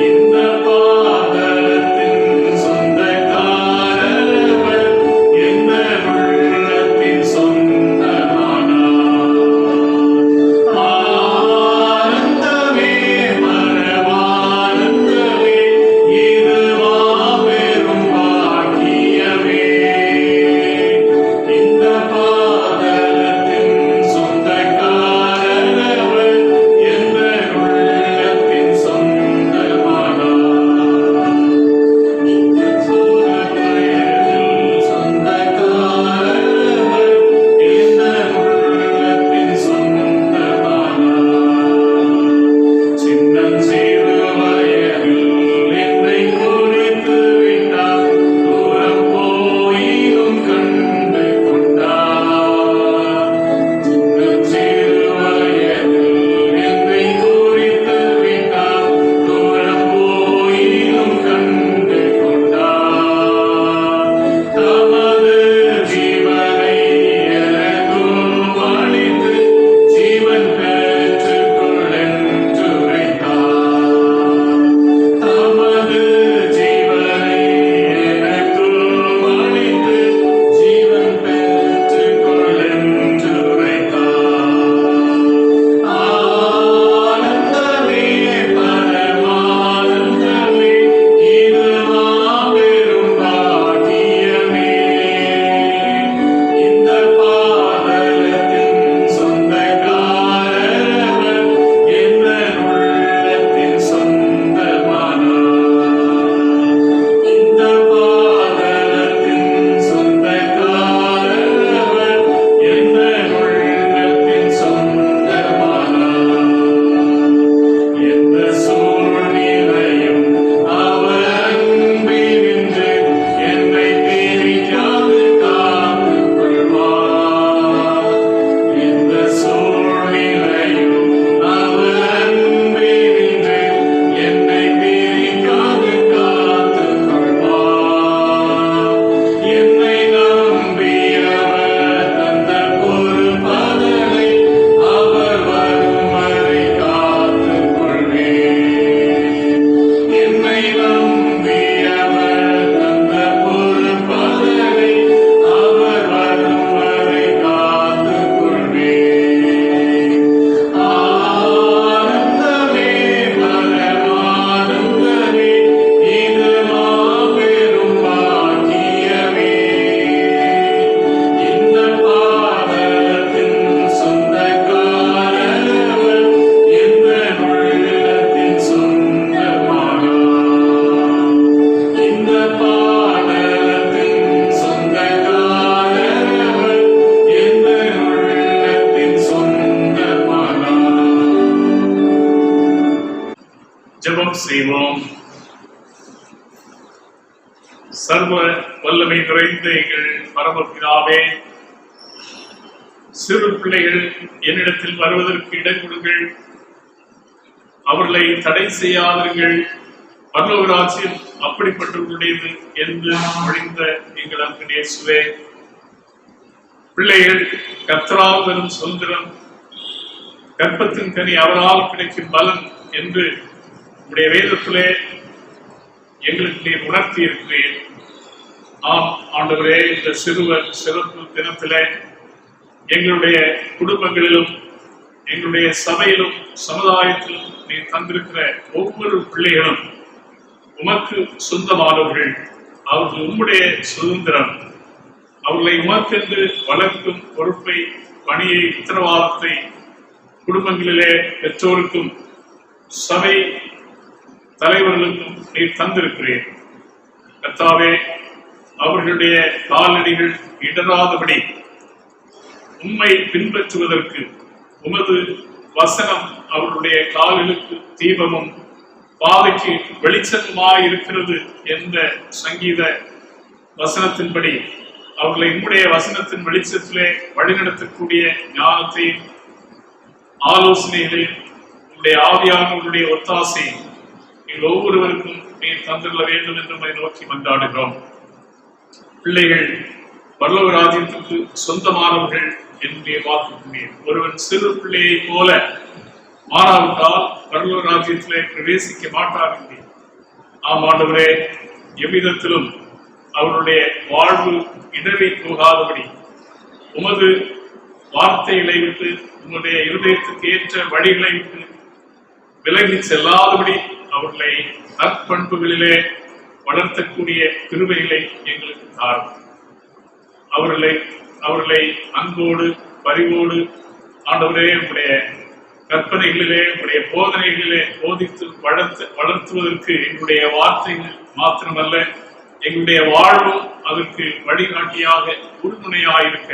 இந்த பாதலத்தின் செய்வோம். சர்வ வல்லமை நிறைந்த எங்கள் பரமபிதாவே, சிறு பிள்ளைகள் என்னிடத்தில் வருவதற்கு இடம் கொடுங்கள், அவர்களை தடை செய்யாதீர்கள், பரலோக ராஜ்யம் அப்படிப்பட்டவர்களுடையது என்று மொழிந்த எங்கள் அன்பு இயேசுவே, பிள்ளைகள் கர்த்தரால் பெறும் சுதந்திரம், கற்பத்தின் கனி அவரால் கிடைக்கும் பலன் என்று உடைய வேதத்திலே எங்களுக்கு நீர் உணர்த்தி இருக்கிறீர். ஆம் ஆண்டவரே, இந்த சிறுவர் சிறப்பு தினத்திலே எங்களுடைய குடும்பங்களிலும் எங்களுடைய சபையிலும் சமுதாயத்திலும் நீ தந்திருக்கிற ஒவ்வொரு பிள்ளைகளும் உமக்கு சொந்தமானவர்கள். அவர்கள் உம்முடைய சுதந்திரம். அவர்களை உமக்கென்று வளர்க்கும் பொறுப்பை, பணியை, உத்தரவாதத்தை குடும்பங்களிலே பெற்றோருக்கும் சபை தலைவர்களுக்கும் நீர் தந்திருக்கிறேன். கர்த்தாவே, அவர்களுடைய காலடிகள் இடராதபடி உம்மை பின்பற்றுவதற்கு உமது வசனம் அவர்களுடைய கால்களுக்கு தீபமும் பாதைக்கு வெளிச்சமாய் இருக்கிறது என்ற சங்கீத வசனத்தின்படி அவர்களை உம்முடைய வசனத்தின் வெளிச்சத்திலே வழிநடத்தக்கூடிய ஞானத்தையும் ஆலோசனைகளையும் உங்களுடைய ஆவியானவர்களுடைய ஒத்தாசை நீங்கள் ஒவ்வொருவருக்கும் நீர் தந்துள்ள வேண்டும் என்று நோக்கி மன்றாடுகிறோம். பிள்ளைகள் பரலோக ராஜ்யத்திற்கு சொந்தமானவர்கள் என்று வாக்குகிறீர். ஒருவன் சிறு பிள்ளையை போல மாறாவிட்டால் பரலோக ராஜ்யத்திலே பிரவேசிக்க மாட்டார் என்றீர். ஆம் ஆண்டவரே, எவ்விதத்திலும் அவருடைய வாழ்வு இடறி போகாதபடி உமது வார்த்தைகளை விட்டு, உங்களுடைய இருதயத்துக்கு ஏற்ற வழிகளை விட்டு விலகி செல்லாதபடி அவர்களை நற்பண்புகளிலே வளர்த்தக்கூடிய கிருபைகளை எங்களுக்கு தாரும். அவர்களை அன்போடு பரிவோடு ஆண்டவரே உடைய கற்பனைகளிலே உடைய போதனைகளிலே போதித்து வளர்த்துவதற்கு எங்களுடைய வார்த்தைகள் மாத்திரமல்ல, எங்களுடைய வாழ்வும் அதற்கு வழிகாட்டியாக உறுதுணையாயிருக்க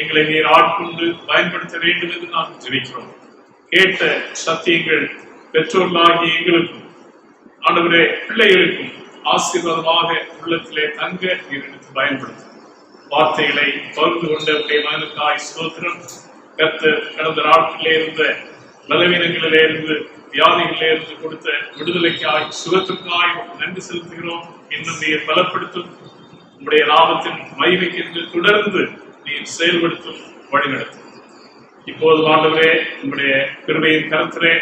எங்களை நீர் ஆட்கொண்டு பயன்படுத்த வேண்டும் என்று நாம் ஜெபிக்கிறோம். கேட்ட சத்தியங்கள் பெற்றோர்களாகிய எங்களுக்கும் ஆண்டவரே பிள்ளைகளுக்கும் ஆசீர்வாதமாக உள்ளத்திலே தங்க நீர் எடுத்து பயன்படுத்தும். வார்த்தைகளை பகிர்ந்து கொண்ட மகனுக்காய் ஸ்தோத்திரம். கர்த்தர் கடந்த நாட்களிலே இருந்த பலவீனங்களிலே இருந்து, வியாதிகளிலே இருந்து கொடுத்த விடுதலைக்காய், சுகத்திற்காய் நன்றி செலுத்துகிறோம். இன்னும் நீர் பலப்படுத்தும். உங்களுடைய நாமத்தின் மகிமைக்கு என்று தொடர்ந்து நீர் செயல்படுத்தும், வழிநடத்தும். இப்போது ஆண்டவரே, உங்களுடைய கிருபையின் கருத்திலே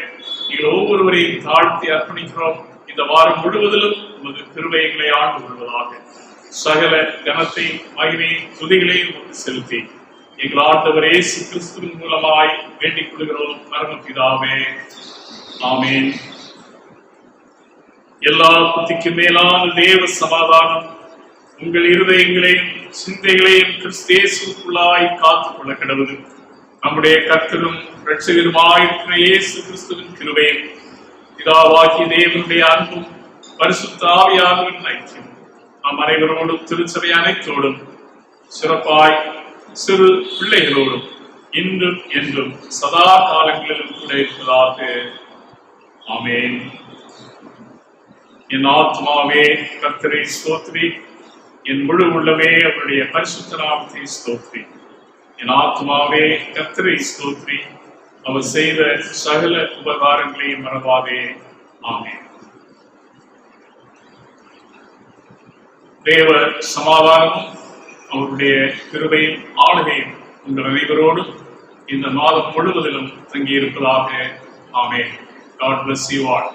நீங்கள் ஒவ்வொருவரையும் தாழ்த்தி அர்ப்பணிக்கிறோம். இந்த வாரம் முழுவதிலும் உமது கிருபைகளை ஆண்டு கொள்வதாக சகல கனத்தையும் மகிமையும் துதிகளையும் செலுத்தி எங்கள் ஆண்டவர் இயேசு கிறிஸ்துவின் மூலமாய் வேண்டிக் கொள்கிறோம் பரமபிதாவே, ஆமென். எல்லா புத்திக்கு மேலான தேவ சமாதானம் உங்கள் இருதயங்களையும் சிந்தைகளையும் கிறிஸ்து இயேசுக்குள்ளாய் காத்துக் கொள்ள கடவுது. நம்முடைய கர்த்தரும் இரட்சகருமாயிருக்கிற இயேசு கிறிஸ்துவின் கிருபையும் பிதாவாகிய தேவனுடைய அன்பும் பரிசுத்த ஆவியானவரின் ஐக்கியம் நம் அனைவரோடும் திருச்சபை அனைத்தோடும் சிறப்பாய் சிறு பிள்ளைகளோடும் இன்றும் என்றும் சதா காலங்களிலும் கூட இருப்பதாக. ஆமென். என் ஆத்மாவே கர்த்தரை ஸ்தோத்திரி, என் முழு உள்ளமே அவருடைய பரிசுத்த நாமத்தை ஸ்தோத்திரி. என் ஆத்மாவே கர்த்தரை ஸ்தோத்திரி, அவர் செய்த சகல உபகாரங்களையும் மறவாதே. ஆமென். தேவ சமாதானமும் அவருடைய கிருபையும் ஆளுகையும் உங்கள் அனைவரோடும் இந்த மாதம் முழுவதிலும் தங்கியிருப்பதாக. ஆமென். God bless you all.